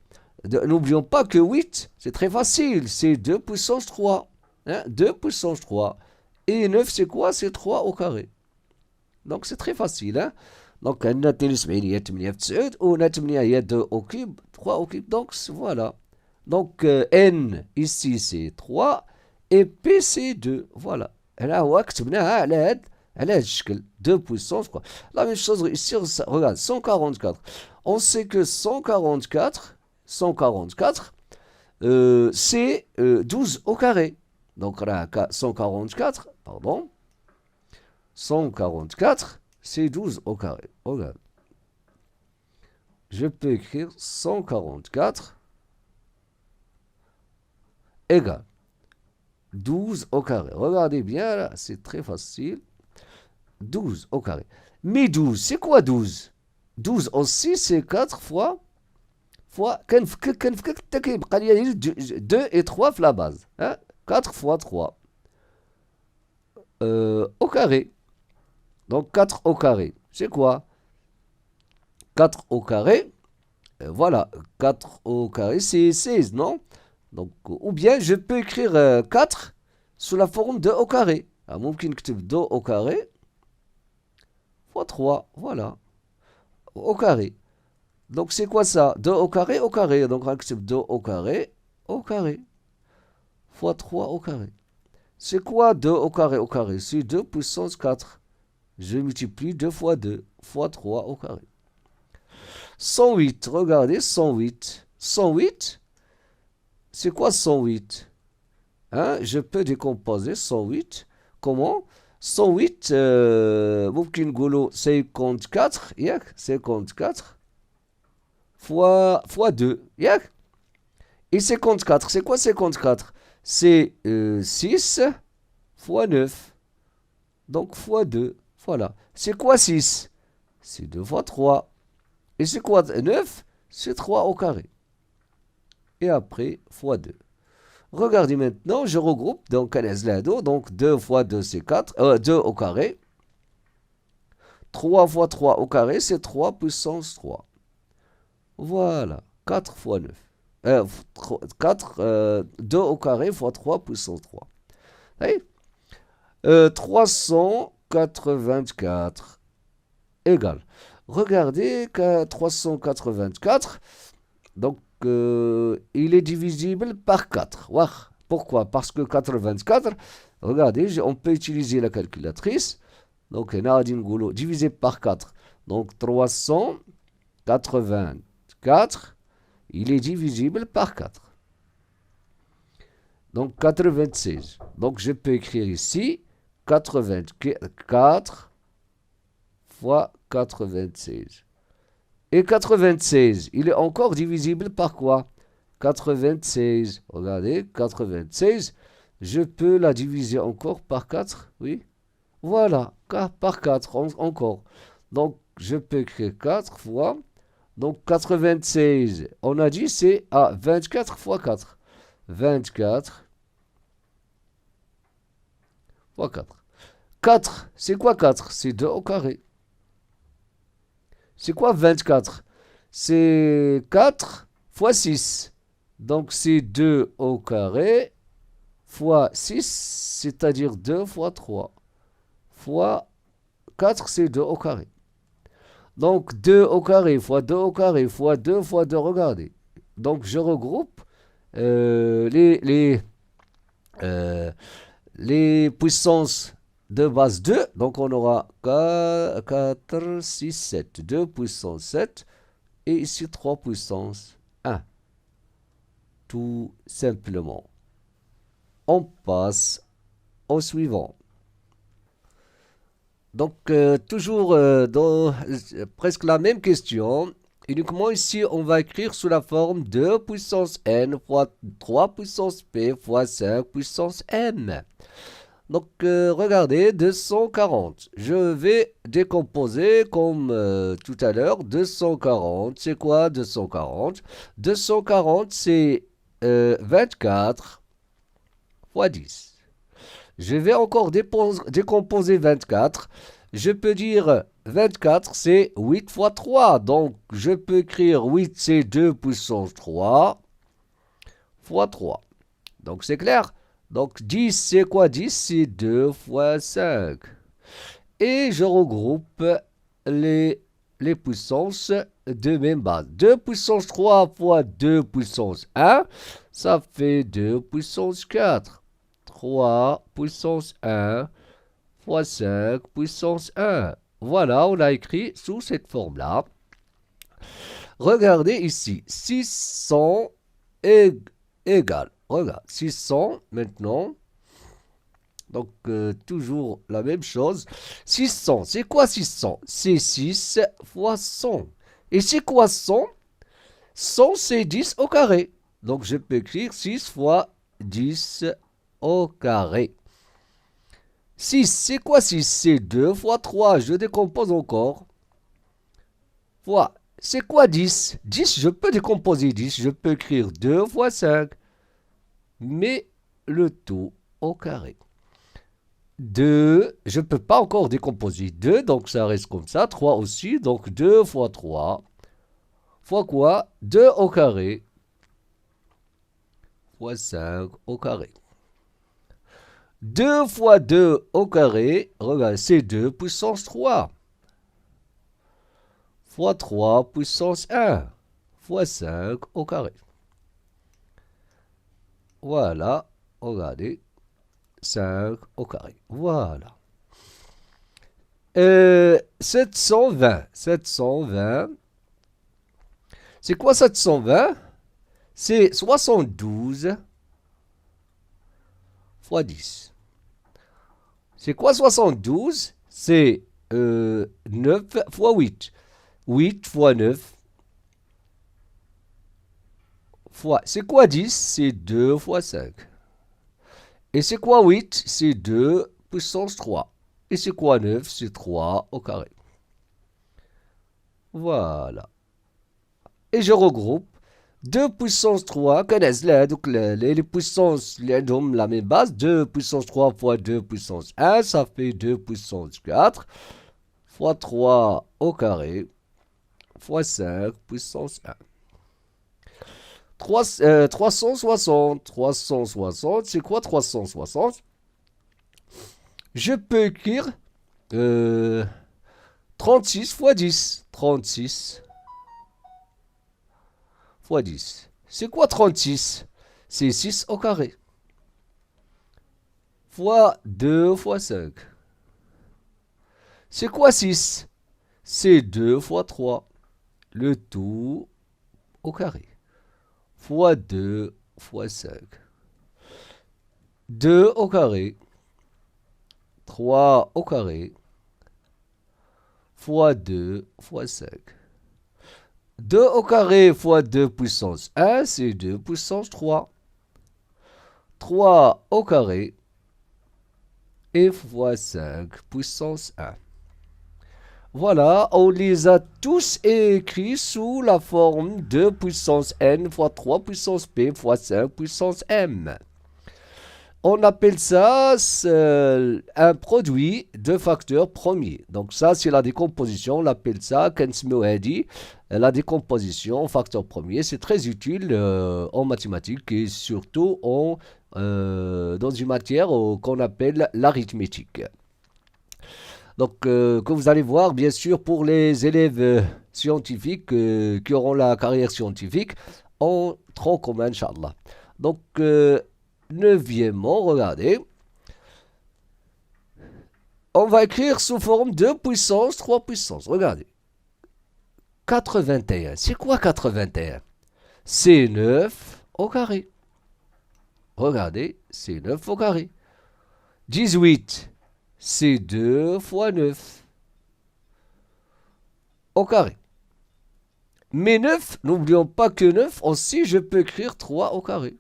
N'oublions pas que 8, c'est très facile. C'est 2 puissance 3. Hein? 2 puissance 3. Et 9, c'est quoi? C'est 3 au carré. Donc, c'est très facile. Hein? Donc, on a 8 on a 2 au cube, 3 au cube. Donc, voilà. Donc, N, ici, c'est 3. Et P, c'est 2. Voilà. Et là, on a 2 puissance 3. La même chose ici, regarde, 144. On sait que 144, c'est 12 au carré. Donc, là, 144, pardon. 144, c'est 12 au carré. Regarde. Je peux écrire 144 égale 12 au carré. Regardez bien, là, c'est très facile. 12 au carré. Mais 12, c'est quoi 12? 12 aussi, c'est 4 fois 2 et 3 la base. Hein? 4 fois 3. au carré. Donc 4 au carré. C'est quoi? 4 au carré, voilà, 4 au carré, c'est 16, non? Donc, ou bien je peux écrire 4 sous la forme de au carré. ممكن نكتب 2 au carré fois 3, voilà, au carré. Donc c'est quoi ça? 2 au carré, au carré. Donc on accepte 2 au carré, fois 3 au carré. C'est quoi 2 au carré, au carré? C'est 2 puissance 4. Je multiplie 2 fois 2, fois 3 au carré. 108, regardez, 108. 108, c'est quoi 108? Hein? Je peux décomposer 108. Comment? 108, ممكن نقولوا 54, ياك 54 fois 2, ياك. Et 54, c'est quoi 54? C'est 6 fois 9. Donc fois 2, voilà. C'est quoi 6? C'est 2 fois 3. Et c'est quoi 9? C'est 3 au carré. Et après, fois 2. Regardez maintenant, je regroupe donc donc 2 fois 2 c'est 4, 2 au carré. 3 fois 3 au carré, c'est 3 puissance 3. Voilà, 4 fois 9. 2 au carré fois 3 puissance 3. Voyez? 384 égale. Regardez que 384, donc il est divisible par 4. Pourquoi? Parce que 84, regardez, on peut utiliser la calculatrice. Donc, divisé par 4. Donc, 384, il est divisible par 4. Donc, 96. Donc, je peux écrire ici 84 fois 96. Et 96, il est encore divisible par quoi? 96. Regardez, 96, je peux la diviser encore par 4, oui. Voilà, par 4 encore. Donc, je peux écrire 4 fois. Donc, 96, on a dit c'est 24 fois 4. 24 fois 4. 4, c'est quoi 4? C'est 2 au carré. C'est quoi 24? C'est 4 fois 6. Donc, c'est 2 au carré fois 6, c'est-à-dire 2 fois 3. Fois 4, c'est 2 au carré. Donc, 2 au carré fois 2 au carré fois 2 fois 2, regardez. Donc, je regroupe les puissances de base 2. Donc, on aura 4, 6, 7. 2 puissance 7. Et ici, 3 puissance 1. Tout simplement. On passe au suivant. Donc, toujours dans presque la même question. Uniquement ici, on va écrire sous la forme 2 puissance n fois 3 puissance p fois 5 puissance m. Donc, regardez, 240. Je vais décomposer comme tout à l'heure. 240, c'est quoi 240? 240, c'est 24 fois 10. Je vais encore décomposer 24. Je peux dire 24, c'est 8 fois 3. Donc, je peux écrire 8, c'est 2 puissance 3 fois 3. Donc, c'est clair? Donc, 10, c'est quoi 10? C'est 2 fois 5. Et je regroupe les puissances de même base. 2 puissance 3 fois 2 puissance 1, ça fait 2 puissance 4. 3 puissance 1 fois 5 puissance 1. Voilà, on a écrit sous cette forme-là. Regardez ici, 600 égale. Regarde, 600 maintenant. Donc, toujours la même chose. 600, c'est quoi 600? C'est 6 fois 100. Et c'est quoi 100? 100, c'est 10 au carré. Donc, je peux écrire 6 fois 10 au carré. 6, c'est quoi 6? C'est 2 fois 3. Je décompose encore. Fois, c'est quoi 10? 10, je peux décomposer 10. Je peux écrire 2 fois 5. Mais le tout au carré. 2, je ne peux pas encore décomposer 2, donc ça reste comme ça, 3 aussi, donc 2 fois 3, fois quoi? 2 au carré, fois 5 au carré. 2 fois 2 au carré, regarde, c'est 2 puissance 3, fois 3 puissance 1, fois 5 au carré. Voilà, regardez, 5 au carré, voilà. 720, c'est quoi 720? C'est 72 fois 10. C'est quoi 72? C'est 9 fois 8. 8 fois 9 fois... C'est quoi 10? C'est 2 fois 5. Et c'est quoi 8? C'est 2 puissance 3. Et c'est quoi 9? C'est 3 au carré. Voilà. Et je regroupe 2 puissance 3, donc les puissances, les la même base, 2 puissance 3 fois 2 puissance 1, ça fait 2 puissance 4, fois 3 au carré, fois 5 puissance 1. 360, c'est quoi 360? Je peux écrire 36 fois 10, 36 fois 10. C'est quoi 36? C'est 6 au carré. Fois 2 fois 5. C'est quoi 6? C'est 2 fois 3. Le tout au carré. Fois 2 fois 5. 2 au carré. 3 au carré. Fois 2 fois 5. 2 au carré fois 2 puissance 1, c'est 2 puissance 3. 3 au carré et fois 5 puissance 1. Voilà, on les a tous écrits sous la forme 2 puissance n fois 3 puissance p fois 5 puissance m. On appelle ça un produit de facteurs premiers. Donc ça, c'est la décomposition. On appelle ça la décomposition facteur premier. C'est très utile en mathématiques et surtout dans une matière qu'on appelle l'arithmétique. Donc, que vous allez voir, bien sûr, pour les élèves scientifiques qui auront la carrière scientifique, en tronc commun, Inch'Allah. Donc, neuvièmement, regardez. On va écrire sous forme 2 puissance, 3 puissance. Regardez. 81. C'est quoi 81? C'est 9 au carré. Regardez, c'est 9 au carré. 18. C'est 2 fois 9 au carré. Mais 9, n'oublions pas que 9, aussi, je peux écrire 3 au carré.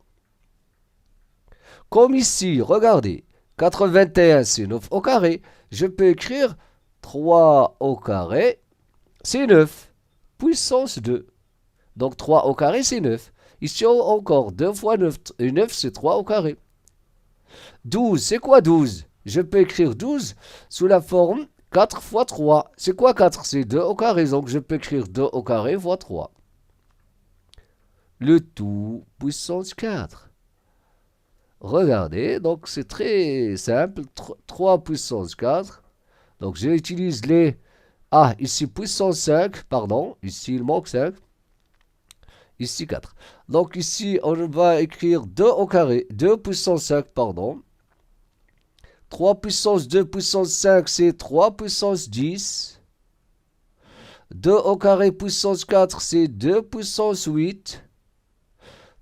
Comme ici, regardez, 81, c'est 9 au carré. Je peux écrire 3 au carré, c'est 9, puissance 2. Donc 3 au carré, c'est 9. Ici encore, 2 fois 9, et 9, c'est 3 au carré. 12, c'est quoi 12? Je peux écrire 12 sous la forme 4 fois 3. C'est quoi 4? C'est 2 au carré, donc je peux écrire 2 au carré fois 3. Le tout, puissance 4. Regardez, donc c'est très simple, 3 puissance 4. Donc j'utilise les... Ah, ici puissance 5, pardon, ici il manque 5. Ici 4. Donc ici on va écrire 2 au carré, 2 puissance 5, pardon. 3 puissance 2 puissance 5, c'est 3 puissance 10. 2 au carré puissance 4, c'est 2 puissance 8.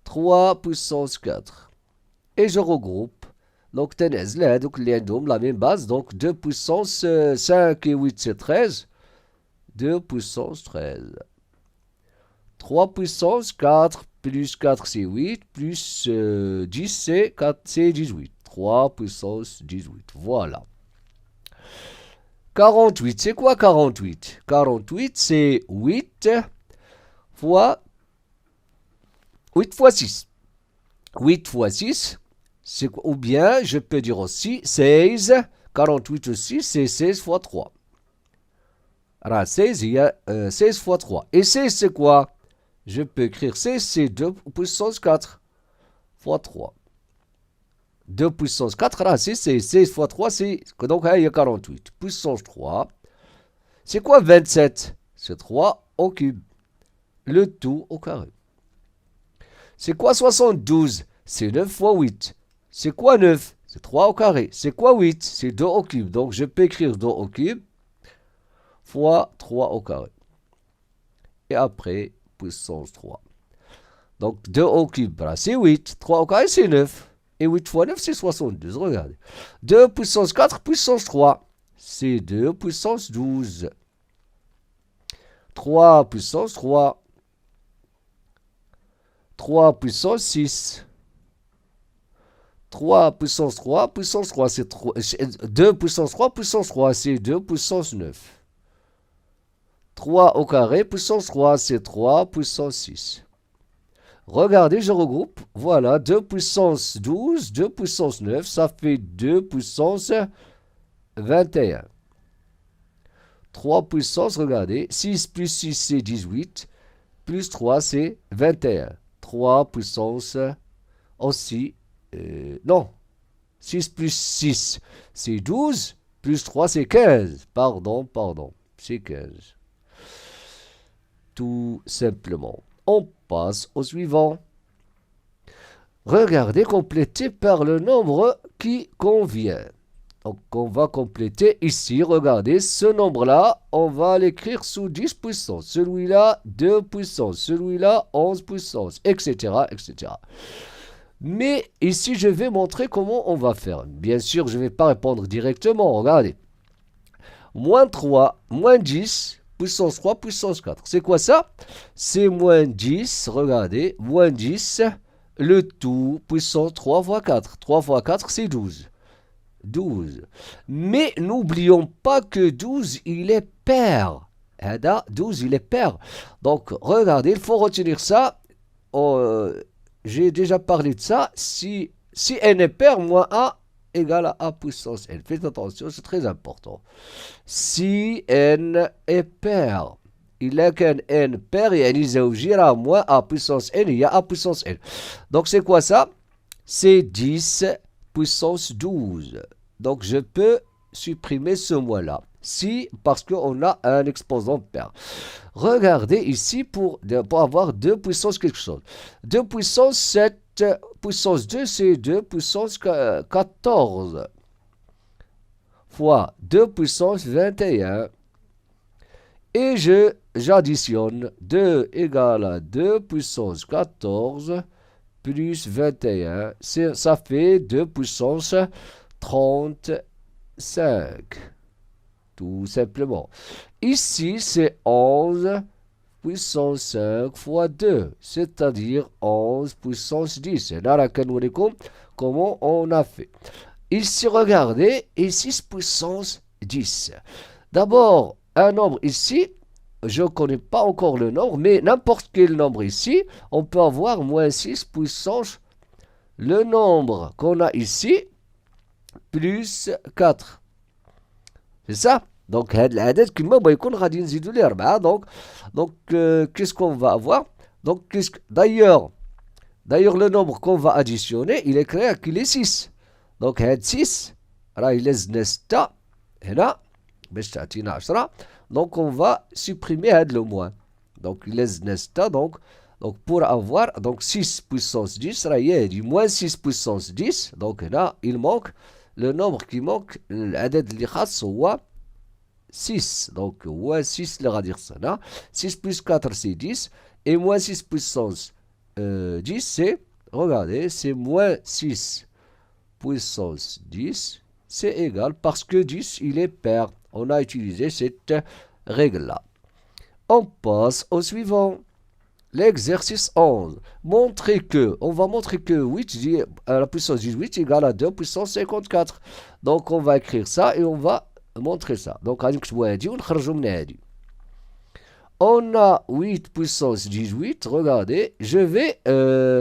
3 puissance 4. Et je regroupe. Donc, la même base. Donc, 2 puissance 5 et 8, c'est 13. 2 puissance 13. 3 puissance 4 plus 4, c'est 8. Plus 10, c'est 18. 3 puissance 18. Voilà. 48. C'est quoi 48? 48, c'est 8 fois 6. 8 fois 6. Ou bien, je peux dire aussi 16. 48 aussi, c'est 16 fois 3. Alors, 16, il y a 16 fois 3. Et 16, c'est quoi? Je peux écrire 16, c'est 2 puissance 4 fois 3. 2 puissance 4, là, c'est 16 fois 3, c'est... Donc, là, il y a 48. Puissance 3. C'est quoi 27? C'est 3 au cube. Le tout au carré. C'est quoi 72? C'est 9 fois 8. C'est quoi 9? C'est 3 au carré. C'est quoi 8? C'est 2 au cube. Donc, je peux écrire 2 au cube fois 3 au carré. Et après, puissance 3. Donc, 2 au cube, voilà, c'est 8. 3 au carré, c'est 9. Et 8 fois 9, c'est 72. Regardez. 2 puissance 4, puissance 3. C'est 2 puissance 12. 3 puissance 3. 3 puissance 6. 3 puissance 3, puissance 3, c'est 2 puissance 3, puissance 3, c'est 2 puissance 9. 3 au carré, puissance 3, c'est 3 puissance 6. Regardez, je regroupe. Voilà, 2 puissance 12, 2 puissance 9, ça fait 2 puissance 21. 3 puissance, regardez, 6 plus 6, c'est 18, plus 3, c'est 21. 3 puissance aussi, non, 6 plus 6, c'est 12, plus 3, c'est 15. Pardon, c'est 15. Tout simplement. On passe au suivant. Regardez, complété par le nombre qui convient. Donc, on va compléter ici. Regardez, ce nombre-là, on va l'écrire sous 10 puissance. Celui-là, 2 puissance. Celui-là, 11 puissance, etc., etc. Mais ici, je vais montrer comment on va faire. Bien sûr, je ne vais pas répondre directement. Regardez. Moins 3, moins 10, puissance 3, puissance 4. C'est quoi ça? C'est moins 10, regardez, moins 10, le tout, puissance 3 fois 4. 3 fois 4, c'est 12. 12. Mais n'oublions pas que 12, il est pair. 12, il est pair. Donc, regardez, il faut retenir ça. J'ai déjà parlé de ça. Si n est pair, moins a égale à a puissance n. Faites attention, c'est très important. Si n est pair, il a qu'un n pair, يعني زوجي راه moins a puissance n, il y a a puissance n. Donc c'est quoi ça? C'est 10 puissance 12. Donc je peux supprimer ce moins-là. Si, parce qu'on a un exposant pair. Regardez ici pour avoir 2 puissance quelque chose. 2 puissance 7, puissance 2, c'est 2 puissance 14. Fois 2 puissance 21. Et j'additionne 2 égale à 2 puissance 14 plus 21. Ça fait 2 puissance 35. Tout simplement. Ici, c'est 11 puissance 5 fois 2, c'est-à-dire 11 puissance 10. Et là, comment on a fait. Ici, regardez, et 6 puissance 10. D'abord, un nombre ici, je ne connais pas encore le nombre, mais n'importe quel nombre ici, on peut avoir moins 6 puissance le nombre qu'on a ici, plus 4. C'est ça? Donc, donc qu'est-ce qu'on va avoir? Donc, d'ailleurs, le nombre qu'on va additionner, il est clair qu'il est 6. Donc, 6, il est znesta, donc, on va supprimer le moins. Donc, il est znesta, donc pour avoir, donc 6 puissance 10, il y a du moins 6 puissance 10, donc là, il manque, le nombre qui manque, l'adad li khas huwa 6. Donc, moins 6, le dire ça. 6 plus 4, c'est 10. Et moins 6 puissance 10, c'est, regardez, c'est moins 6 puissance 10. C'est égal parce que 10, il est pair. On a utilisé cette règle-là. On passe au suivant. L'exercice 11. On va montrer que 8 à la puissance 18 égale à 2 puissance 54. Donc, on va écrire ça et on va montrer ça. Donc, on a 8 puissance 18. Regardez, je vais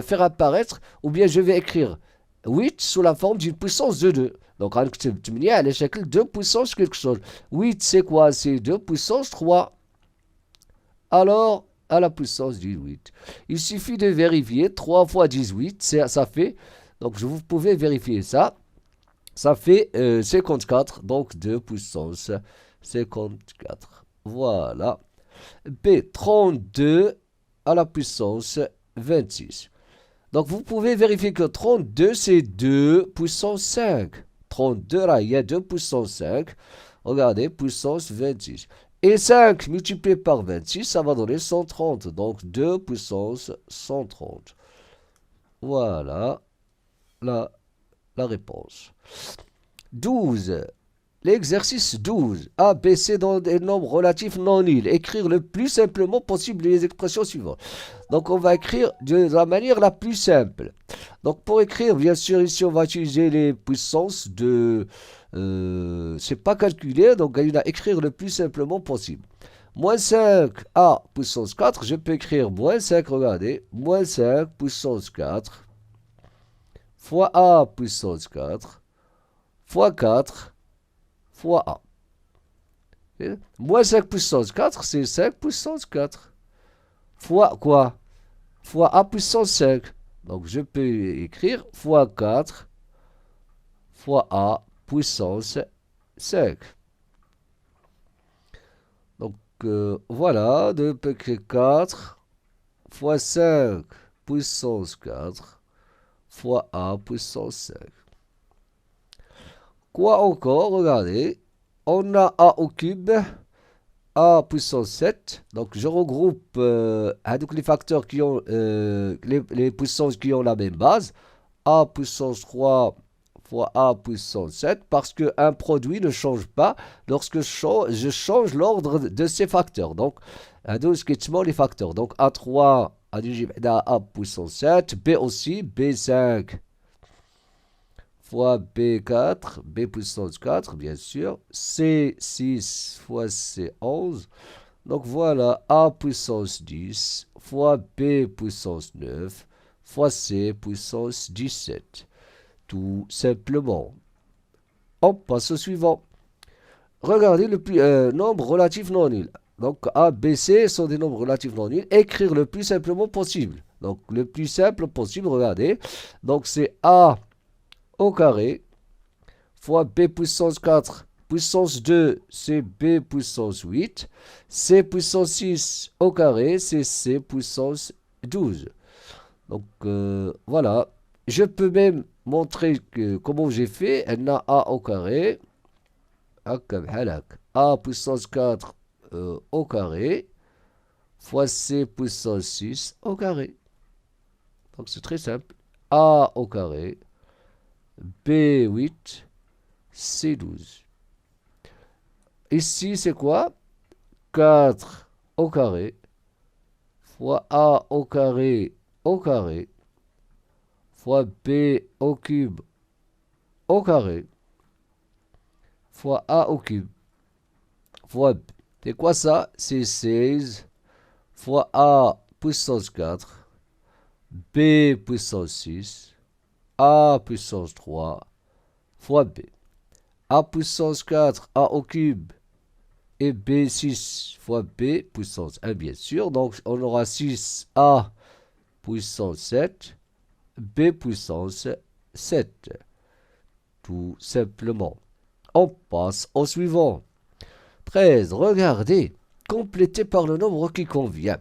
faire apparaître, ou bien je vais écrire 8 sous la forme d'une puissance de 2. Donc, on كتب 8 على شكل 2 puissance quelque chose. 8, c'est quoi? C'est 2 puissance 3. Alors, à la puissance 18. Il suffit de vérifier. 3 fois 18, ça fait... Donc, vous pouvez vérifier ça. Ça fait 54. Donc, 2 puissance 54. Voilà. B, 32 à la puissance 26. Donc, vous pouvez vérifier que 32, c'est 2 puissance 5. 32, là, il y a 2 puissance 5. Regardez, puissance 26. Et 5 multiplié par 26, ça va donner 130. Donc, 2 puissance 130. Voilà la réponse. 12. L'exercice 12. A, B, C dans des nombres relatifs non nuls. Écrire le plus simplement possible les expressions suivantes. Donc, on va écrire de la manière la plus simple. Donc, pour écrire, bien sûr, ici, on va utiliser les puissances de... c'est pas calculé, donc il va écrire le plus simplement possible. Moins 5a puissance 4, je peux écrire moins 5, regardez. Moins 5 puissance 4 fois a puissance 4 fois 4 fois a. Moins 5 puissance 4, c'est 5 puissance 4. Fois quoi? Fois a puissance 5. Donc je peux écrire fois 4 fois a puissance 5. Donc voilà, de peut écrire 4 fois 5 puissance 4 fois a puissance 5. Quoi encore? Regardez. On a a au cube, a puissance 7. Donc, je regroupe les facteurs qui ont les puissances qui ont la même base. A puissance 3 fois a puissance 7. Parce qu'un produit ne change pas lorsque je change l'ordre de ses facteurs. Donc, les facteurs. Donc, A3, A puissance 7. B aussi, B5 fois B4, B puissance 4, bien sûr. C6 fois C11. Donc voilà, A puissance 10 fois B puissance 9 fois C puissance 17. Tout simplement. On passe au suivant. Regardez le nombre relatif non nul. Donc A, B, C sont des nombres relatifs non nuls. Écrire le plus simplement possible. Donc le plus simple possible, regardez. Donc c'est A au carré fois B puissance 4 puissance 2, c'est B puissance 8. C puissance 6 au carré, c'est C puissance 12. Donc voilà. Je peux même montrer comment j'ai fait. On a A au carré. A puissance 4 au carré fois C puissance 6 au carré. Donc c'est très simple. A au carré B8, C12. Ici, c'est quoi? 4 au carré fois A au carré fois B au cube au carré fois A au cube fois B. C'est quoi ça? C'est 16 fois A puissance 4, B puissance 6, A puissance 3 fois B. A puissance 4, A au cube et B6 fois B puissance 1, bien sûr. Donc, on aura 6A puissance 7, B puissance 7. Tout simplement. On passe au suivant. 13. Regardez. Complété par le nombre qui convient.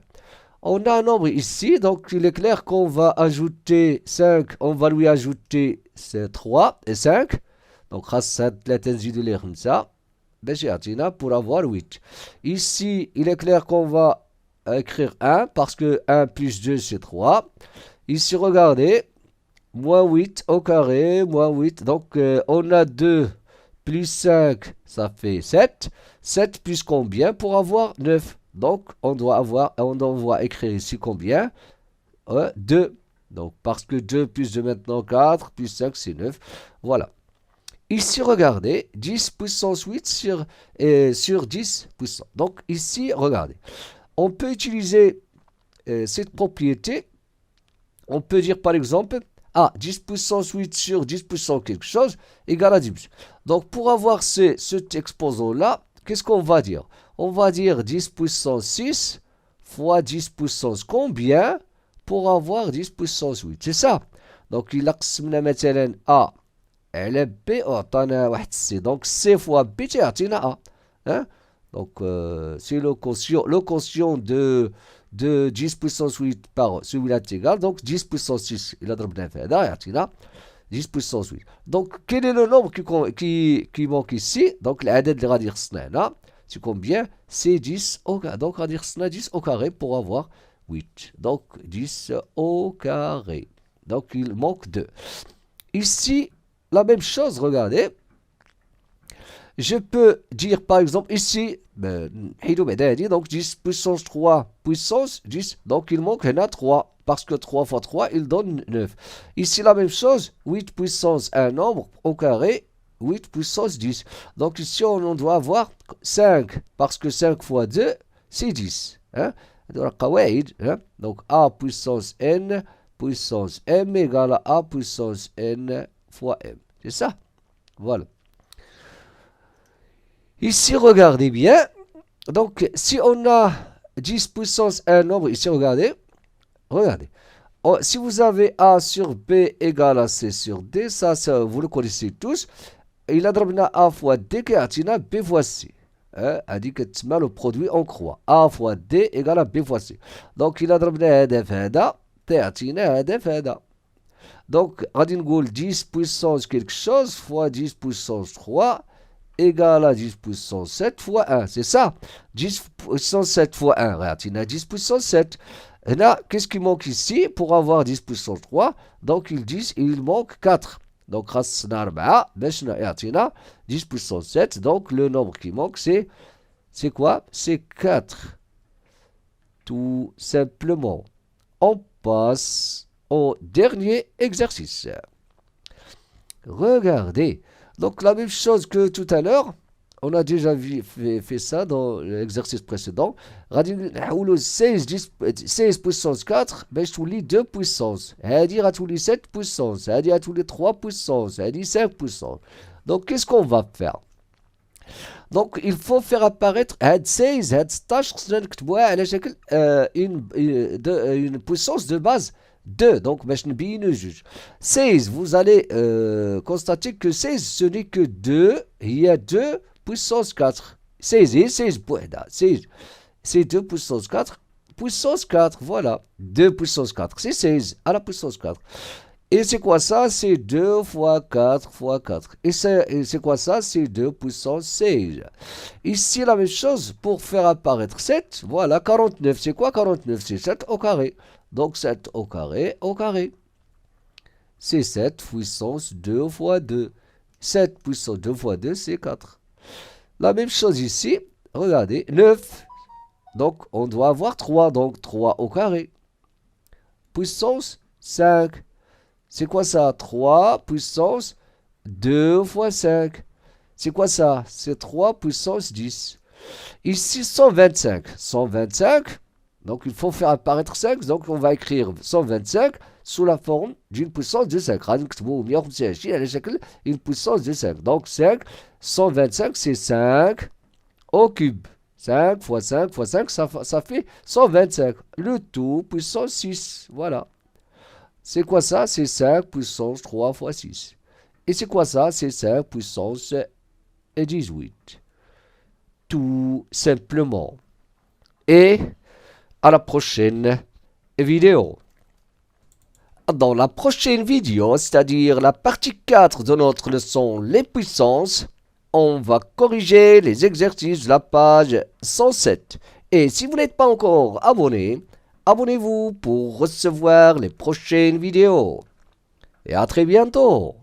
On a un nombre ici, donc il est clair qu'on va ajouter 5, on va lui ajouter 3 et 5. Donc, pour avoir 8. Ici, il est clair qu'on va écrire 1 parce que 1 plus 2 c'est 3. Ici, regardez, moins 8 au carré, moins 8. Donc, on a 2 plus 5, ça fait 7. 7 plus combien pour avoir 9? Donc, on doit écrire ici combien? 2. Donc, parce que 2 plus 2 maintenant 4, plus 5 c'est 9. Voilà. Ici, regardez, 10 puissance 8 sur 10 puissance. Donc, ici, regardez. On peut utiliser cette propriété. On peut dire, par exemple, Ah, 10 puissance 8 sur 10 puissance quelque chose égale à 10. Donc, pour avoir cet exposant-là, qu'est-ce qu'on va dire? On va dire 10 puissance 6 fois 10 puissance combien pour avoir 10 puissance 8. C'est ça. Donc, il a قسمنا مثلا A على B وعطانا واحد C. Donc, C fois B تعطينا A. Hein? Donc, c'est le quotient de 10 puissance 8 par celui-là est égal. Donc, 10 puissance 6, il a ضربنا في هذا يعطينا 10 puissance 8. Donc, quel est le nombre qui manque ici? Donc, العدد اللي غادي يخصنا هنا, c'est combien? C'est 10 au carré. Donc, غادي يخصنا 10 au carré pour avoir 8. Donc, 10 au carré. Donc, il manque 2. Ici, la même chose, regardez. Je peux dire par exemple ici, donc 10 puissance 3 puissance 10, donc il manque là 3, parce que 3 fois 3, il donne 9. Ici la même chose, 8 puissance un nombre au carré, 8 puissance 10. Donc ici on doit avoir 5, parce que 5 fois 2, c'est 10. Hein? Donc A puissance N puissance M égale à A puissance N fois M. C'est ça? Voilà. Ici, regardez bien. Donc, si on a 10 puissance un nombre, ici, regardez. Si vous avez A sur B égale à C sur D, ça vous le connaissez tous. Il a ضربنا A fois D qui a B fois C. dit que le produit en croix. A fois D égale à B fois C. Donc, il a ضربنا هذا في هذا تعطينا هذا في هذا. Donc, غادي نقول 10 puissance quelque chose fois 10 puissance 3 égale à 10 puissance 7 fois 1. C'est ça. 10 puissance 7 fois 1. Regarde, il a 10 puissance 7. Et là, qu'est-ce qui manque ici pour avoir 10 puissance 3? Donc, il manque 4. Donc, خاصنا 4 باش يعطينا 10 puissance 7. Donc, le nombre qui manque, c'est quoi? C'est 4. Tout simplement. On passe au dernier exercice. Regardez. Donc, la même chose que tout à l'heure, on a déjà fait ça dans l'exercice précédent. 16 puissance 4, ben je les 2 puissances. C'est-à-dire à tous les 7 puissances. C'est-à-dire à tous les 3 puissances. C'est-à-dire 5 puissances. Donc, qu'est-ce qu'on va faire? Donc, il faut faire apparaître 16, 16, une puissance de base 2. Donc, 16, vous allez constater que 16, ce n'est que 2. Il y a 2 puissance 4. 16 et 16. 16. C'est 2 puissance 4. Puissance 4, voilà. 2 puissance 4, c'est 16 à la puissance 4. Et c'est quoi ça? C'est 2 fois 4 fois 4. Et c'est quoi ça? C'est 2 puissance 16. Ici, la même chose pour faire apparaître 7. Voilà, 49. C'est quoi 49? C'est 7 au carré. Donc 7 au carré, au carré. C'est 7 puissance 2 fois 2. 7 puissance 2 fois 2, c'est 4. La même chose ici. Regardez, 9. Donc, on doit avoir 3. Donc, 3 au carré. Puissance 5. C'est quoi ça? 3 puissance 2 fois 5. C'est quoi ça? C'est 3 puissance 10. Ici, 125. 125. Donc, il faut faire apparaître 5. Donc, on va écrire 125 sous la forme d'une puissance de 5. Une puissance de 5. Donc, 5, 125, c'est 5 au cube. 5 fois 5 fois 5, ça fait 125. Le tout, puissance 6. Voilà. C'est quoi ça? C'est 5 puissance 3 fois 6. Et c'est quoi ça? C'est 5 puissance 18. Tout simplement. Et à la prochaine vidéo. Dans la prochaine vidéo, c'est-à-dire la partie 4 de notre leçon Les puissances, on va corriger les exercices de la page 107. Et si vous n'êtes pas encore abonné, abonnez-vous pour recevoir les prochaines vidéos. Et à très bientôt.